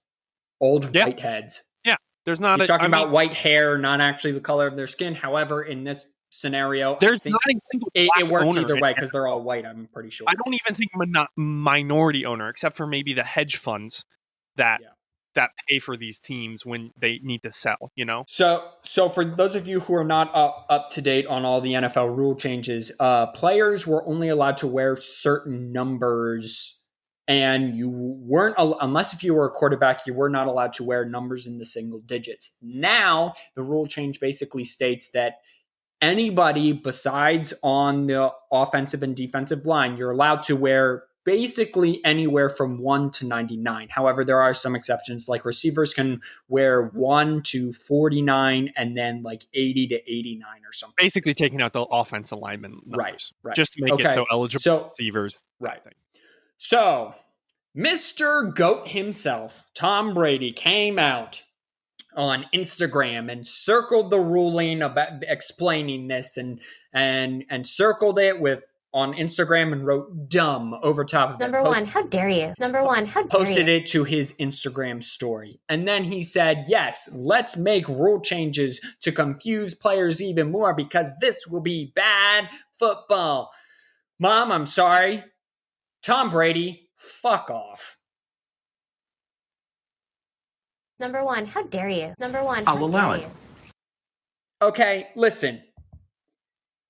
White heads. Yeah. There's not You're talking about white hair, not actually the color of their skin. However, in this scenario, there's not a single it works owner either way because they're all white, I'm pretty sure. I don't even think minority owner, except for maybe the hedge funds that pay for these teams when they need to sell, you know? So for those of you who are not up to date on all the NFL rule changes, players were only allowed to wear certain numbers, and you weren't, unless if you were a quarterback, you were not allowed to wear numbers in the single digits. Now, the rule change basically states that anybody besides on the offensive and defensive line, you're allowed to wear basically anywhere from 1 to 99. However, there are some exceptions, like receivers can wear 1 to 49 and then like 80 to 89 or something. Basically taking out the offensive lineman numbers. Right. Just to make it so eligible receivers. Right. So, Mr. GOAT himself, Tom Brady, came out on Instagram and circled the ruling about explaining this and circled it on Instagram and wrote dumb over top of it. Number one, how dare you? Number one, how dare you? Posted it to his Instagram story. And then he said, yes, let's make rule changes to confuse players even more because this will be bad football. Mom, I'm sorry. Tom Brady, fuck off. Number one, how dare you? Number one, I'll allow it. Okay, listen.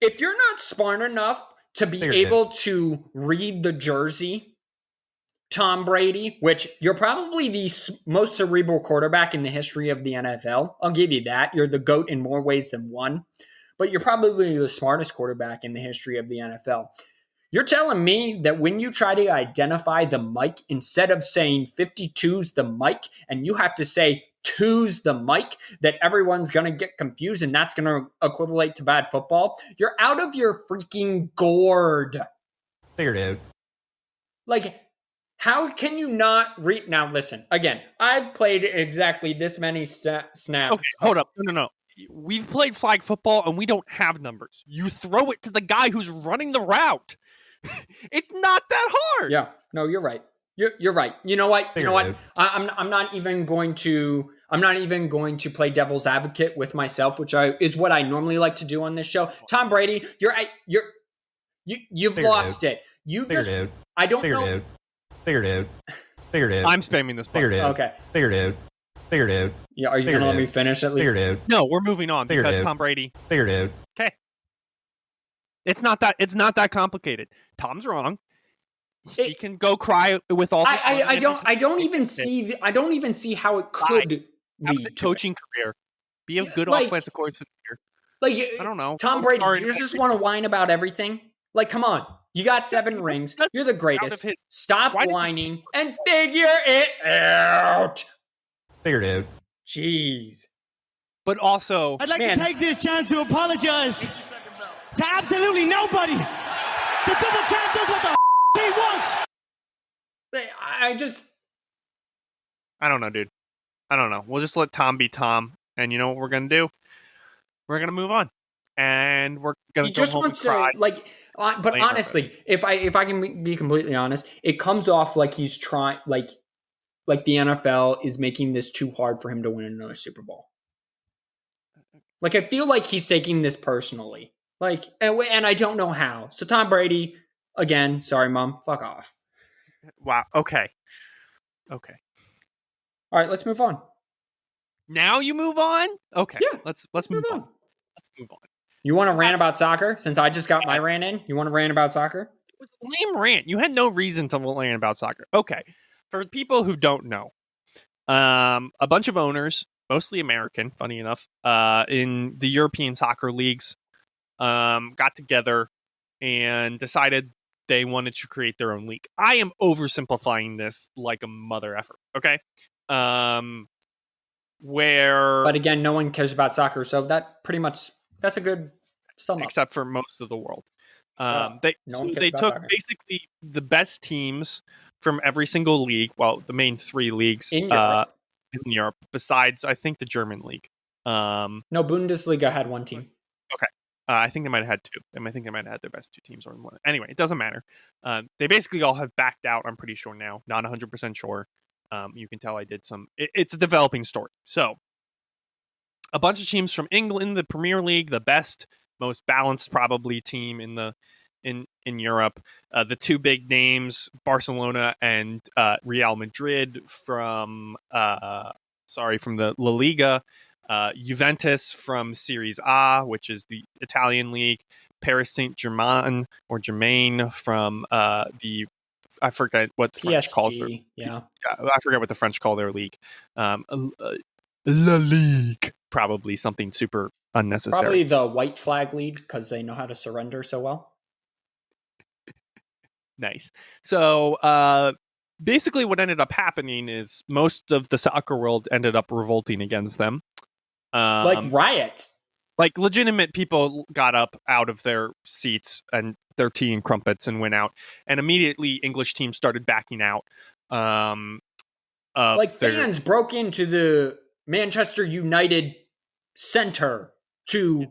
If you're not smart enough to be able to read the jersey, Tom Brady, which you're probably the most cerebral quarterback in the history of the NFL. I'll give you that. You're the GOAT in more ways than one. But you're probably the smartest quarterback in the history of the NFL. You're telling me that when you try to identify the mic, instead of saying 52's the mic, and you have to say 2's the mic, that everyone's going to get confused and that's going to equivalent to bad football? You're out of your freaking gourd. Figured it out. Like, how can you not read? Now, listen, again, I've played exactly this many snaps. Okay, hold up. No. We've played flag football and we don't have numbers. You throw it to the guy who's running the route. It's not that hard. Yeah, no, you're right. You're right. You know what? I'm not even going to play devil's advocate with myself, which is what I normally like to do on this show. Tom Brady, you've lost it. You just I don't know. Figured it out. I'm spamming this part. Figured it out. Okay. Figured it out. Yeah, are you going to let me finish at least? Figured it out. No, we're moving on because Tom Brady. Figured it out. Okay. It's not that complicated. Tom's wrong. He can go cry with all. I don't even see how it could have lead a coaching career. Be a good offensive coordinator. Like, I don't know. Tom Brady, you just want to whine about everything? Like, come on. You got 7 rings. You're the greatest. Stop whining and figure it out. Figured it out. Jeez. But also, I'd like to take this chance to apologize to absolutely nobody. The double champ does what the he wants. I don't know, dude. I don't know. We'll just let Tom be Tom. And you know what we're going to do? We're going to move on. And we're going to go home and cry. But honestly, if I can be completely honest, it comes off like he's trying, like the NFL is making this too hard for him to win another Super Bowl. Like, I feel like he's taking this personally. Like, and I don't know how. So Tom Brady, again, sorry, Mom, fuck off. Wow. Okay. All right, let's move on. Now you move on? Okay. Yeah. Let's move on. Let's move on. You want to rant about soccer? Since I just got my rant in, you want to rant about soccer? It was a lame rant. You had no reason to rant about soccer. Okay. For people who don't know, a bunch of owners, mostly American, funny enough, in the European soccer leagues, got together and decided they wanted to create their own league. I am oversimplifying this like a mother effer. Okay. But again, no one cares about soccer, so that's a good sum up. Except for most of the world. They took soccer. Basically the best teams from every single league. Well, the main 3 leagues in Europe, besides I think the German league. No, Bundesliga had 1 team. Okay. I think they might have had 2. I think they might have had their best 2 teams or one. Anyway, it doesn't matter. They basically all have backed out. I'm pretty sure now. Not 100% sure. You can tell I did some. It's a developing story. So, a bunch of teams from England, the Premier League, the best, most balanced probably team in Europe. The 2 big names, Barcelona and Real Madrid from the La Liga. Juventus from Series A, which is the Italian league. Paris Saint-Germain or Germain from I forget what the French calls their I forget what the French call their league. La Ligue, probably something super unnecessary. Probably the white flag league because they know how to surrender so well. Nice. So basically, what ended up happening is most of the soccer world ended up revolting against them. Like riots. Like legitimate people got up out of their seats and their tea and crumpets and went out. And immediately English teams started backing out. Fans broke into the Manchester United Center to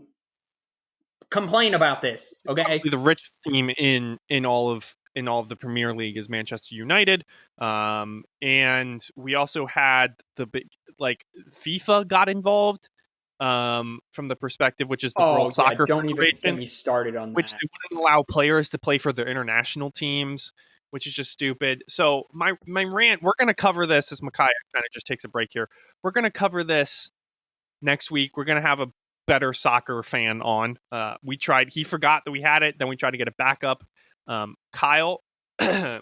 complain about this. Okay. Probably the rich team in all of the Premier League is Manchester United. And we also had the big, FIFA got involved. From the perspective, which is the World Soccer don't Federation, even get me started on which that. they wouldn't allow players to play for their international teams, which is just stupid. So my rant, we're going to cover this as Micaiah kind of just takes a break here. We're going to cover this next week. We're going to have a better soccer fan on. He forgot that we had it. Then we tried to get it back up. Kyle, well,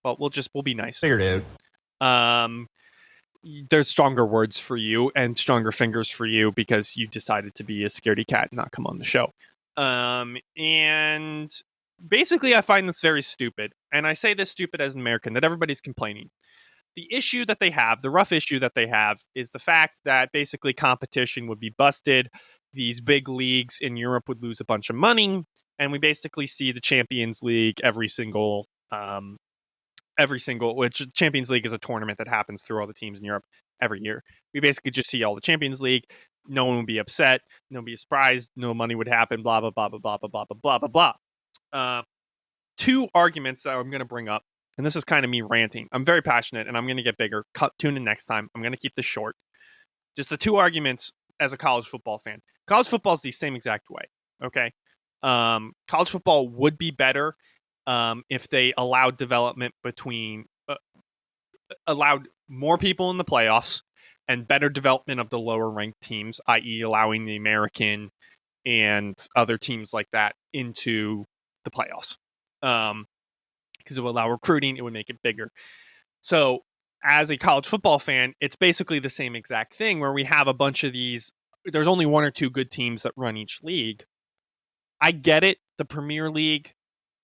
we'll be nice. Figured it out. There's stronger words for you and stronger fingers for you because you decided to be a scaredy cat and not come on the show. And basically I find this very stupid. And I say this stupid as an American, that everybody's complaining. The issue that they have, the rough issue that they have, is the fact that basically competition would be busted. These big leagues in Europe would lose a bunch of money. and we basically see the Champions League which Champions League is a tournament that happens through all the teams in Europe every year. We basically just see all the Champions League. No one would be upset. No one would be surprised. No money would happen. Blah, blah, blah, blah, blah, blah, blah, blah, blah, blah. Two arguments that I'm going to bring up, and this is kind of me ranting. I'm very passionate, and I'm going to get bigger. Tune in next time. I'm going to keep this short. Just the two arguments as a college football fan. College football is the same exact way, okay? College football would be better if they allowed development allowed more people in the playoffs and better development of the lower ranked teams, i.e. allowing the American and other teams like that into the playoffs. Because it would allow recruiting, it would make it bigger. So as a college football fan, it's basically the same exact thing where we have a bunch of these, there's only one or two good teams that run each league. I get it. The Premier League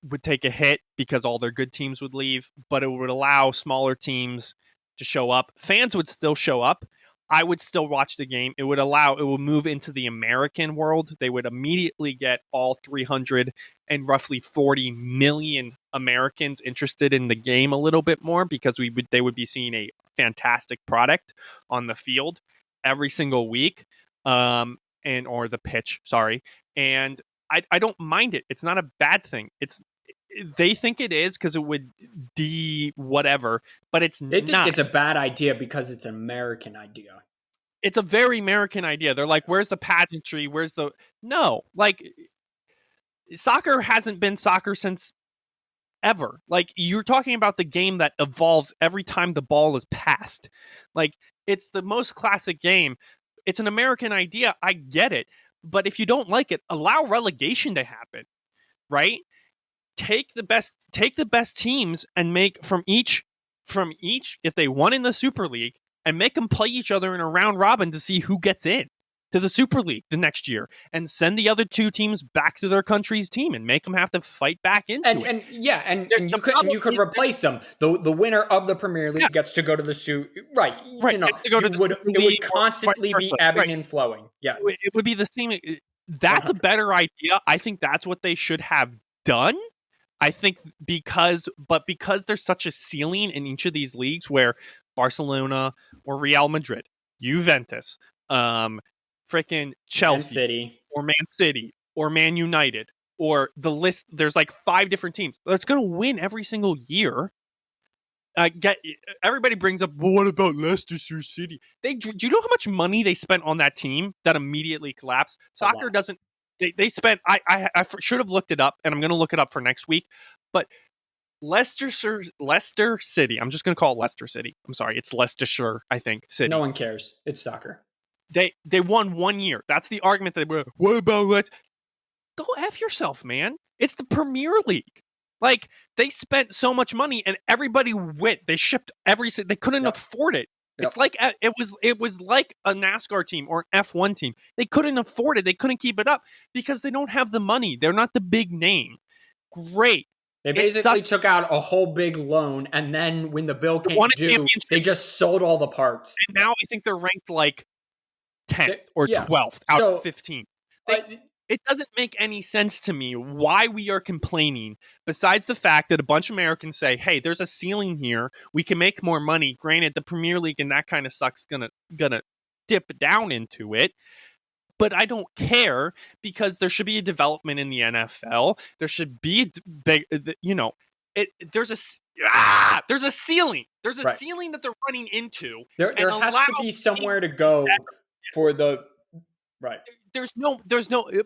would take a hit because all their good teams would leave, but it would allow smaller teams to show up. Fans would still show up. I would still watch the game. It would move into the American world. They would immediately get all 300 and roughly 40 million Americans interested in the game a little bit more because they would be seeing a fantastic product on the field every single week, or the pitch, sorry. And I don't mind it. It's not a bad thing. They think it is because it would whatever, but it's not. They think it's a bad idea because it's an American idea. It's a very American idea. They're like, where's the pageantry? No, like soccer hasn't been soccer since ever. Like you're talking about the game that evolves every time the ball is passed. Like it's the most classic game. It's an American idea. I get it. But if you don't like it, allow relegation to happen, right? Take the best teams and make from each if they won in the Super League and make them play each other in a round robin to see who gets in to the Super League the next year and send the other two teams back to their country's team and make them have to fight back into it. And you could replace them. The winner of the Premier League gets to go to the right. You know, it would constantly be ebbing and flowing. Yes, it would be the same. That's 100%. A better idea. I think that's what they should have done. I think because there's such a ceiling in each of these leagues where Barcelona or Real Madrid, Juventus, freaking Chelsea, or Man City, or Man United, or the list, there's like 5 different teams that's going to win every single year. Everybody brings up, well, what about Leicester City? Do you know how much money they spent on that team that immediately collapsed? Soccer doesn't. They spent. I should have looked it up, and I'm going to look it up for next week. But Leicester City. I'm just going to call it Leicester City. I'm sorry, it's Leicestershire. I think City. No one cares. It's soccer. They won 1 year. That's the argument. What about let's go F yourself, man? It's the Premier League. Like they spent so much money, and everybody went. They shipped They couldn't afford it. It's like it was like a NASCAR team or an F1 team. They couldn't afford it. They couldn't keep it up because they don't have the money. They're not the big name. Great. They basically took out a whole big loan, and then when the bill came due, they just sold all the parts. And now I think they're ranked like 10th or 12th out of 15. It doesn't make any sense to me why we are complaining, besides the fact that a bunch of Americans say, hey, there's a ceiling here. We can make more money. Granted, the Premier League and that kind of suck's gonna dip down into it. But I don't care because there should be a development in the NFL. There should be there's a ceiling. There's a ceiling that they're running into. There has to be somewhere to go for the right. There's no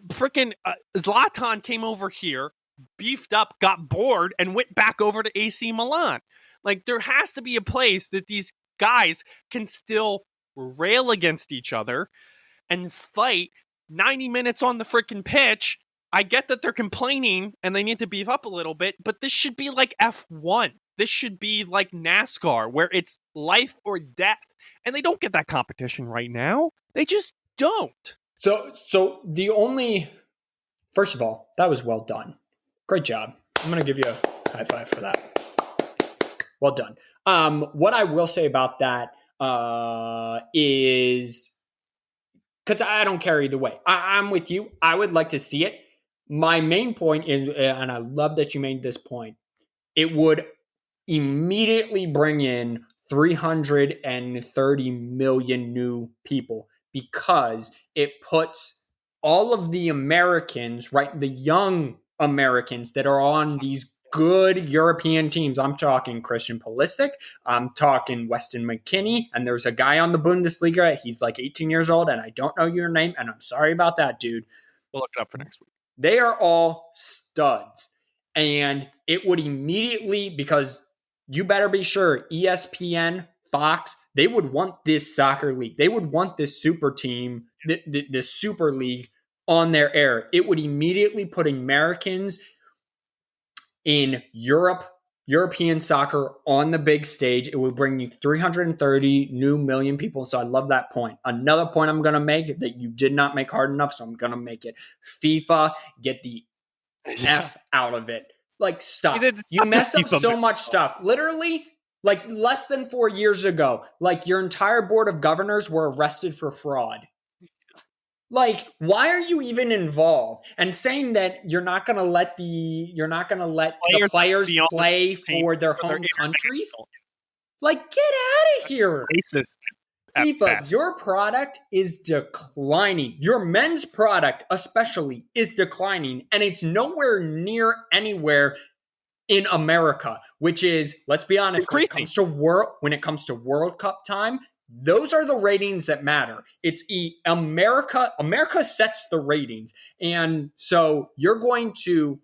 freaking Zlatan came over here, beefed up, got bored, and went back over to AC Milan. Like there has to be a place that these guys can still rail against each other and fight 90 minutes on the freaking pitch. I get that they're complaining and they need to beef up a little bit, but this should be like F1. This should be like NASCAR, where it's life or death. And they don't get that competition right now. They just don't. So first of all, that was well done. Great job. I'm going to give you a high five for that. Well done. What I will say about that is, because I don't care either way. I'm with you. I would like to see it. my main point is, and I love that you made this point, it would immediately bring in 330 million new people because it puts all of the Americans, right, the young Americans that are on these good European teams. I'm talking Christian Pulisic, I'm talking Weston McKennie, and there's a guy on the Bundesliga. He's like 18 years old, and I don't know your name, and I'm sorry about that, dude. We'll look it up for next week. They are all studs. And it would immediately, because you better be sure ESPN, Fox, they would want this soccer league. They would want this super team, this super league on their air. It would immediately put Americans in European soccer on the big stage. It would bring you 330 new million people. So I love that point. Another point I'm going to make that you did not make hard enough, so I'm going to make it. FIFA, get the F out of it. Like, stop. You messed up so much stuff. Literally, like less than 4 years ago, like your entire board of governors were arrested for fraud. Like, why are you even involved? And saying that you're not going to let the players play for their home countries? Like, get out of here. FIFA, your product is declining. Your men's product, especially, is declining, and it's nowhere near anywhere in America, which is, let's be honest, when it comes to World Cup time, those are the ratings that matter. It's America. America sets the ratings, and so you're going to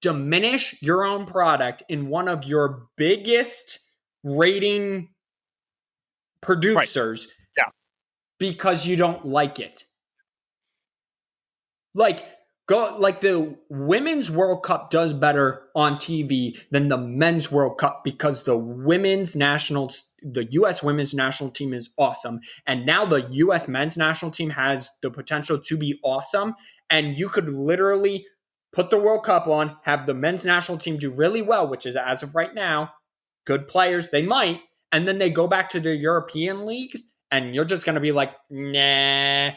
diminish your own product in one of your biggest rating producers, because you don't like it. Like the Women's World Cup does better on TV than the Men's World Cup because the U.S. Women's National Team is awesome, and now the U.S. Men's National Team has the potential to be awesome. And you could literally put the World Cup on, have the Men's National Team do really well, which is, as of right now, good players. They might. And then they go back to their European leagues, and you're just going to be like, nah.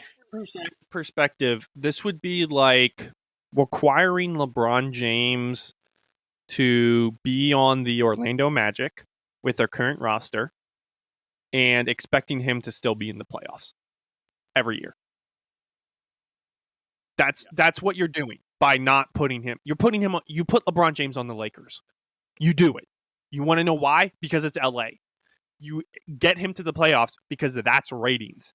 Perspective, this would be like requiring LeBron James to be on the Orlando Magic with their current roster and expecting him to still be in the playoffs every year. That's what you're doing by not putting him. You put LeBron James on the Lakers. You do it. You want to know why? Because it's LA. You get him to the playoffs because that's ratings.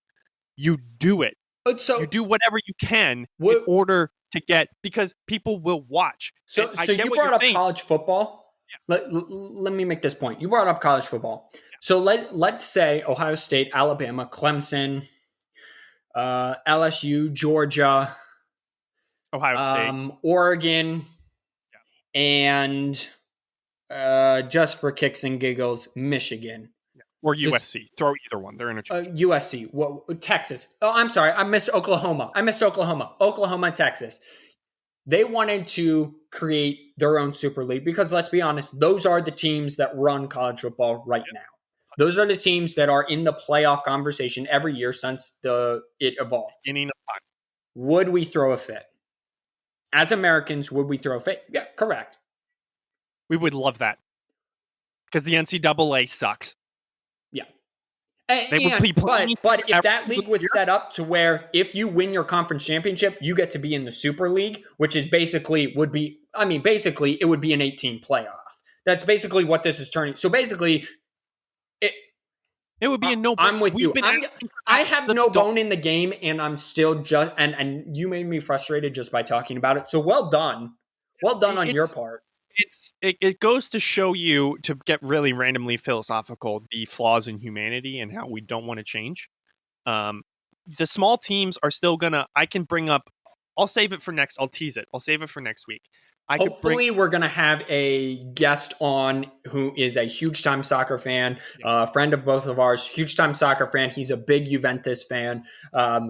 You do it. So you do whatever you can in order to get, because people will watch. So you brought up college football. Yeah. Let me make this point. You brought up college football. Yeah. So let's say Ohio State, Alabama, Clemson, LSU, Georgia, Ohio State, Oregon, and just for kicks and giggles, Michigan. Or USC. Throw either one. They're interchangeable. USC. Well, Texas. Oh, I'm sorry. I missed Oklahoma. Oklahoma, Texas. They wanted to create their own Super League because, let's be honest, those are the teams that run college football right now. Those are the teams that are in the playoff conversation every year since it evolved. Would we throw a fit? As Americans, would we throw a fit? Yeah, correct. We would love that. Because the NCAA sucks. Yeah. But if that league was set up to where if you win your conference championship, you get to be in the Super League, which is basically it would be an 18 playoff. That's basically what this is turning. So basically, it would be a no. I'm with you. I have no bone in the game, and I'm still just and you made me frustrated just by talking about it. So well done on your part. It goes to show you, to get really randomly philosophical, the flaws in humanity and how we don't want to change. The small teams are still gonna. I can bring up. I'll save it for next. I'll tease it. I'll save it for next week. Hopefully, we're going to have a guest on who is a huge-time soccer fan, friend of both of ours, huge-time soccer fan. He's a big Juventus fan.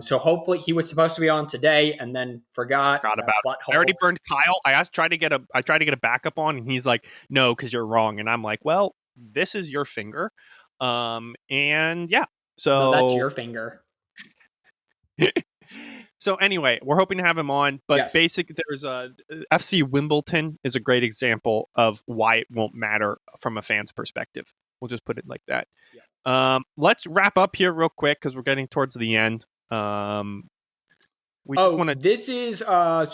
So hopefully, he was supposed to be on today and then forgot about it. I already burned Kyle. I tried to get a backup on, and he's like, "No, because you're wrong." And I'm like, "Well, this is your finger." And yeah, so no, that's your finger. So anyway, we're hoping to have him on, but Yes. there's a FC Wimbledon is a great example of why it won't matter from a fan's perspective. We'll just put it like that. Yeah. Let's wrap up here real quick because we're getting towards the end. We just want to. This is I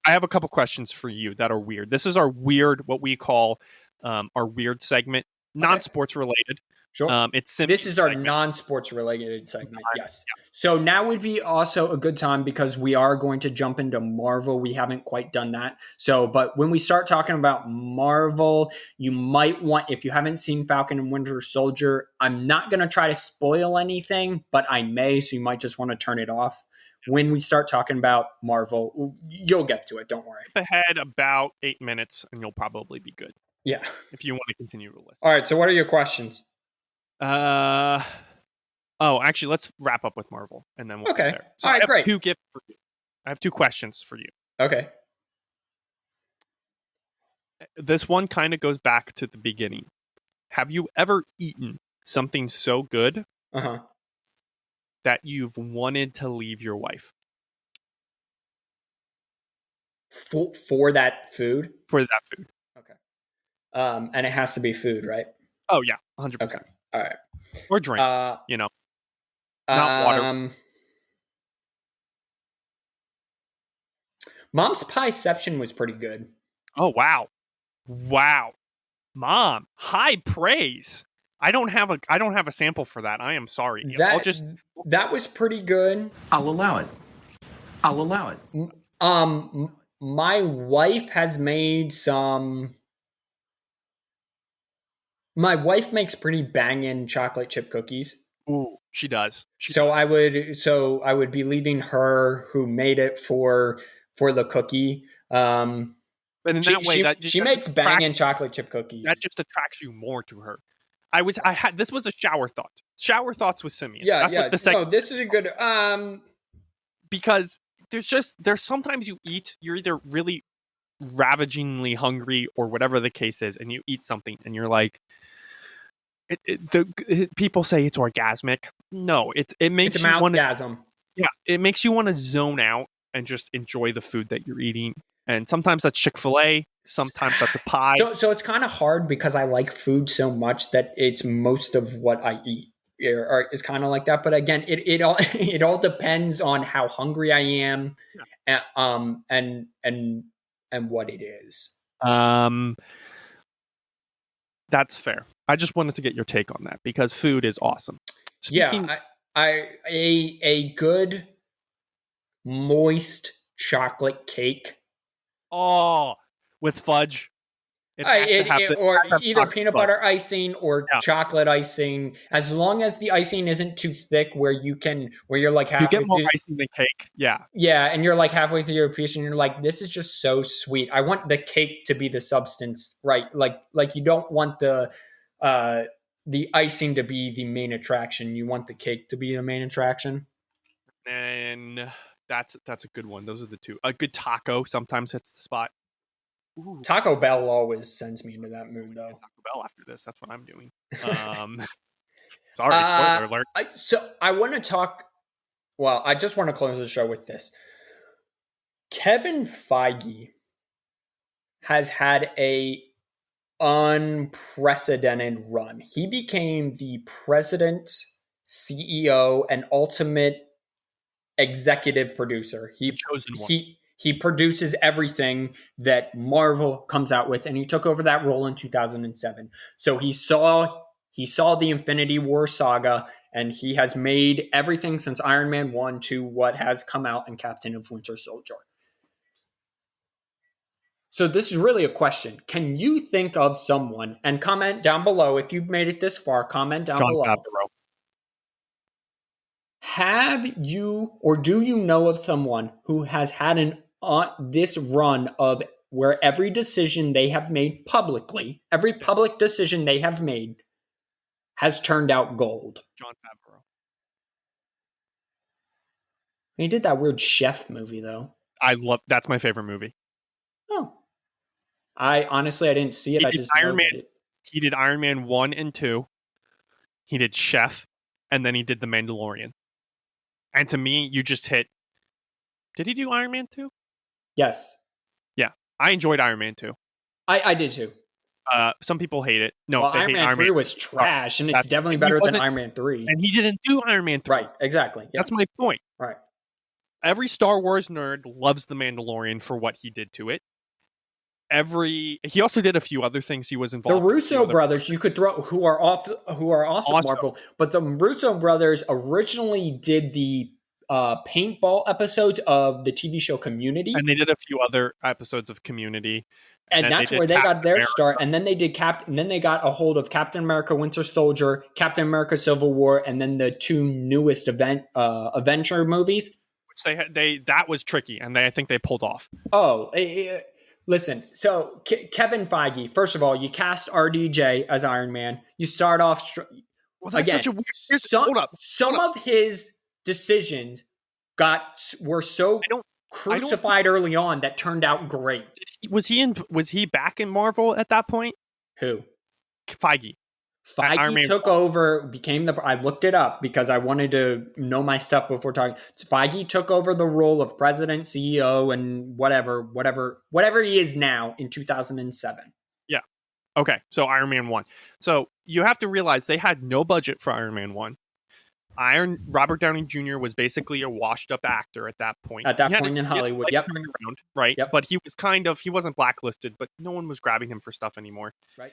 have a couple questions for you that are weird. This is our weird, what we call our weird segment, non-sports related. Sure. This is our segment. Non-sports related segment. Yes. Yeah. So now would be also a good time because we are going to jump into Marvel. We haven't quite done that. So, but when we start talking about Marvel, you might want, if you haven't seen Falcon and Winter Soldier, I'm not going to try to spoil anything, but I may. So you might just want to turn it off. When we start talking about Marvel, you'll get to it. Don't worry. Ahead about 8 minutes, and you'll probably be good. Yeah. If you want to continue to listen. All right. So what are your questions? Actually, let's wrap up with Marvel, and then we'll get there. So all right, great. I have two questions for you. Okay. This one kind of goes back to the beginning. Have you ever eaten something so good that you've wanted to leave your wife? For that food? For that food. Okay. And it has to be food, right? Oh, yeah. 100%. Okay. All right. Or drink, not water. Mom's Pieception was pretty good. Oh, wow. Mom, high praise. I don't have a sample for that. I am sorry. That was pretty good. I'll allow it. My wife has made some. My wife makes pretty banging chocolate chip cookies. Ooh, she does. I would be leaving her who made it for the cookie. But in that way, she makes banging chocolate chip cookies. That just attracts you more to her. This was a shower thought. Shower thoughts with Simeon. Yeah, That's yeah. What the second, no, this is a good. Because there's sometimes you eat, you're either really ravagingly hungry or whatever the case is, and you eat something and you're like, people say it's orgasmic. No, it makes it's a mouthgasm. Yeah, it makes you want to zone out and just enjoy the food that you're eating. And sometimes that's Chick-fil-A, sometimes that's a pie. So it's kind of hard because I like food so much that it's most of what I eat. Is kind of like that, but again, it all depends on how hungry I am, and what it is. That's fair. I just wanted to get your take on that because food is awesome. A good moist chocolate cake. Oh, with fudge. Or either peanut butter icing or chocolate icing, as long as the icing isn't too thick where you're like halfway you get more icing than cake. Yeah, and you're like halfway through your piece and you're like, this is just so sweet. I want the cake to be the substance, right? Like you don't want the icing to be the main attraction. You want the cake to be the main attraction. And that's a good one. Those are the two. A good taco sometimes hits the spot. Ooh. Taco Bell always sends me into that mood, though. Taco Bell after this, that's what I'm doing. Sorry, spoiler alert. I want to talk. Well, I just want to close the show with this. Kevin Feige has had a unprecedented run. He became the president, CEO, and ultimate executive producer. He produces everything that Marvel comes out with, and he took over that role in 2007. So he saw the Infinity War saga, and he has made everything since Iron Man 1 to what has come out in Captain of Winter Soldier. So this is really a question. Can you think of someone, and comment down below if you've made it this far, comment down below. Favreau. Have you or do you know of someone who has had this run of where every decision they have made publicly, every public decision they have made has turned out gold? Jon Favreau. He did that weird chef movie, though. That's my favorite movie. Oh. I didn't see it. I just Iron Man. He did Iron Man 1 and 2. He did Chef, and then he did The Mandalorian. And to me, you just hit Did he do Iron Man 2? Yes. Yeah, I enjoyed Iron Man 2. I did too. Some people hate it. No, well, they Iron hate Man Iron 3 Man. was trash, and it's definitely better than Iron Man 3. And he didn't do Iron Man 3. Right, exactly. Yeah. That's my point. Right. Every Star Wars nerd loves The Mandalorian for what he did to it. He also did a few other things he was involved. The Russo brothers, you could throw, who are also Marvel, but the Russo brothers originally did the paintball episodes of the TV show Community, and they did a few other episodes of Community, and that's where they got their start. And then they did and then they got a hold of Captain America: Winter Soldier, Captain America: Civil War, and then the two newest Avenger movies. Which that was tricky, and I think they pulled off. Oh. Listen, so Kevin Feige, first of all, you cast RDJ as Iron Man. You start off again. Such a weird, some of his decisions were so crucified early on that turned out great. Was he back in Marvel at that point? Who? Feige took over, became I looked it up because I wanted to know my stuff before talking. Feige took over the role of president, CEO, and whatever he is now in 2007. Yeah. Okay. So Iron Man 1. So you have to realize they had no budget for Iron Man 1. Robert Downey Jr. was basically a washed up actor at that point. In Hollywood, yep. Around, right. Yep. But he wasn't blacklisted, but no one was grabbing him for stuff anymore. Right.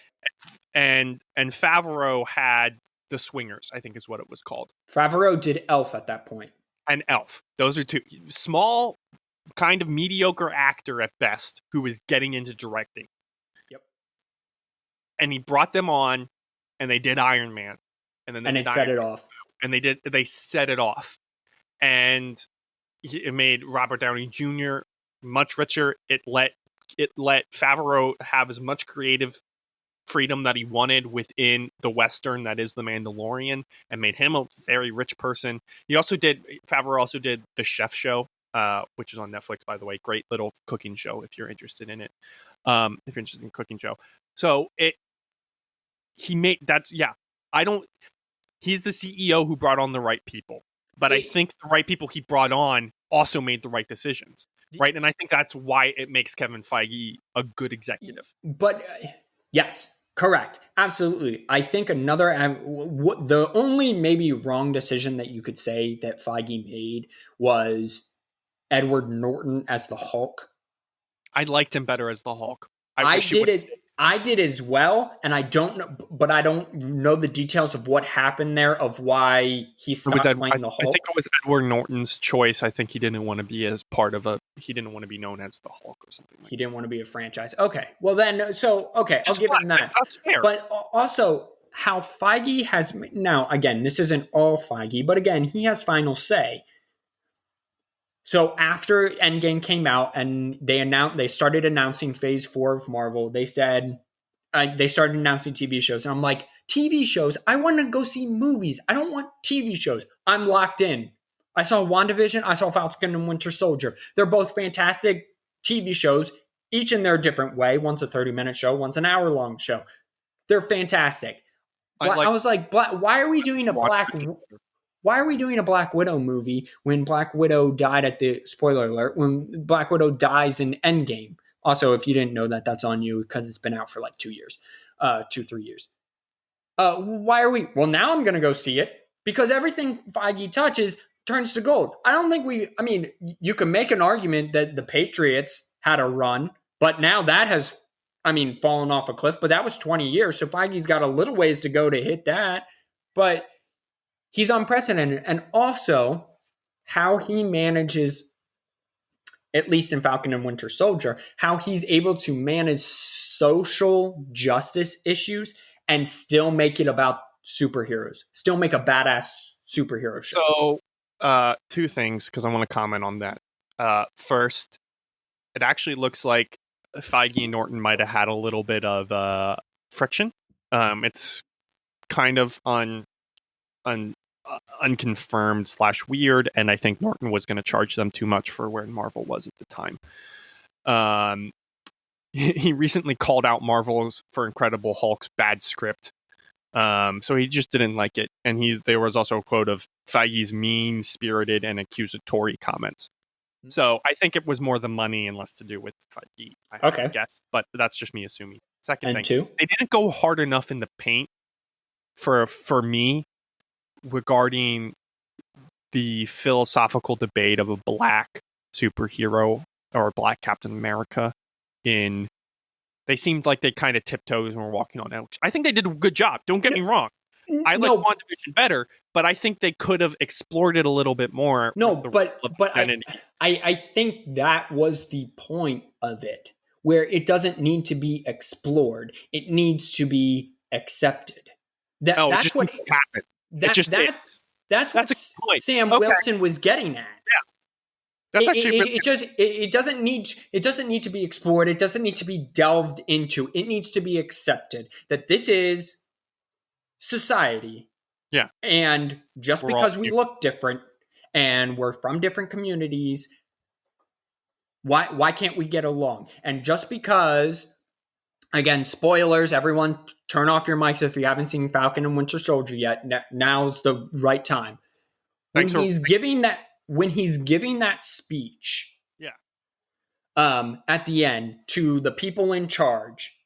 And Favreau had The Swingers, I think is what it was called. Favreau did Elf at that point. And Elf. Those are two small, kind of mediocre actor at best who was getting into directing. Yep. And he brought them on, and they did Iron Man. And then it set it off. And they set it off, and it made Robert Downey Jr. much richer. It let Favreau have as much creative freedom that he wanted within the Western that is The Mandalorian, and made him a very rich person. Favreau also did The Chef Show, which is on Netflix, by the way. Great little cooking show if you're interested in it. If you're interested in cooking show, He's the CEO who brought on the right people. But I think the right people he brought on also made the right decisions. Right? And I think that's why it makes Kevin Feige a good executive. But yes, correct. Absolutely. I think the only maybe wrong decision that you could say that Feige made was Edward Norton as the Hulk. I liked him better as the Hulk. I did as well, and I don't know the details of what happened there, of why he stopped playing the Hulk. I think it was Edward Norton's choice. I think he didn't want to be he didn't want to be known as the Hulk or something. He didn't want to be a franchise. Okay, well then, I'll give him that. That's fair. But also, how Feige has now, again, this isn't all Feige, but again, he has final say. So after Endgame came out and they started announcing Phase 4 of Marvel, they said they started announcing TV shows. And I'm like, TV shows? I want to go see movies. I don't want TV shows. I'm locked in. I saw WandaVision. I saw Falcon and Winter Soldier. They're both fantastic TV shows, each in their different way. One's a 30-minute show. One's an hour-long show. They're fantastic. I was like, why are we doing a Why are we doing a Black Widow movie when Black Widow died spoiler alert, when Black Widow dies in Endgame? Also, if you didn't know that, that's on you because it's been out for like 3 years. Why are we? Well, now I'm going to go see it because everything Feige touches turns to gold. I don't think you can make an argument that the Patriots had a run, but now that has, fallen off a cliff, but that was 20 years. So Feige's got a little ways to go to hit that, but he's unprecedented. And also how he manages, at least in Falcon and Winter Soldier, how he's able to manage social justice issues and still make it about superheroes, still make a badass superhero show. So, two things, because I want to comment on that. First, it actually looks like Feige and Norton might have had a little bit of friction. It's kind of unconfirmed / weird, and I think Norton was going to charge them too much for where Marvel was at the time. He recently called out Marvel's for Incredible Hulk's bad script, so he just didn't like it. And there was also a quote of Feige's mean-spirited and accusatory comments. So I think it was more the money and less to do with Feige, I guess. But that's just me assuming. Second thing, two, they didn't go hard enough in the paint for me regarding the philosophical debate of a black superhero or black Captain America. They seemed like they kind of tiptoes and were walking on edge. I think they did a good job. Don't get me wrong. I like WandaVision better, but I think they could have explored it a little bit more. No, but I think that was the point of it, where it doesn't need to be explored. It needs to be accepted. That's what happened. That's what Sam Wilson was getting at. Yeah. That's it doesn't need to be explored. It doesn't need to be delved into. It needs to be accepted that this is society. Yeah. And just because we look different and we're from different communities, why can't we get along? And just because, again, spoilers, everyone turn off your mics if you haven't seen Falcon and Winter Soldier yet. Now's the right time. When he's giving that speech, at the end to the people in charge,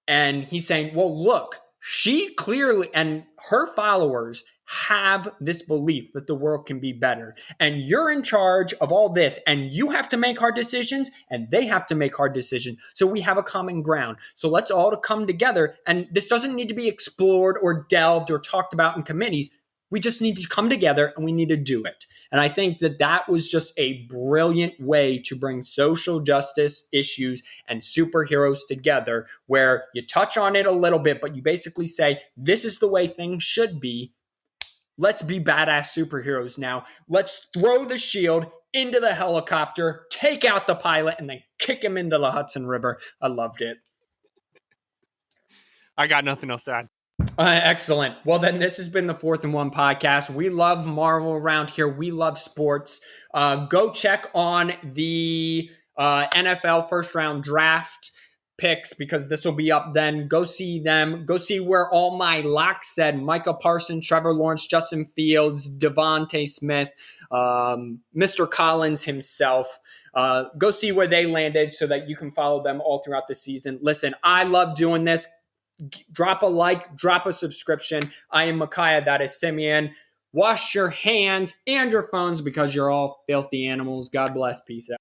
and he's saying, well, look, she clearly and her followers have this belief that the world can be better, and you're in charge of all this, and you have to make hard decisions, and they have to make hard decisions. So we have a common ground. So let's all come together, and this doesn't need to be explored or delved or talked about in committees. We just need to come together, and we need to do it. And I think that was just a brilliant way to bring social justice issues and superheroes together, where you touch on it a little bit, but you basically say, this is the way things should be. Let's be badass superheroes now. Let's throw the shield into the helicopter, take out the pilot, and then kick him into the Hudson River. I loved it. I got nothing else to add. Excellent. Well, then this has been the 4th and 1 podcast. We love Marvel around here. We love sports. Go check on the NFL first round draft picks, because this will be up then. Go see them. Go see where all my locks said: Micah Parsons, Trevor Lawrence, Justin Fields, Devontae Smith, Mr. Collins himself. Go see where they landed so that you can follow them all throughout the season. Listen, I love doing this. Drop a like, drop a subscription. I am Micaiah, that is Simeon. Wash your hands and your phones, because you're all filthy animals. God bless. Peace out.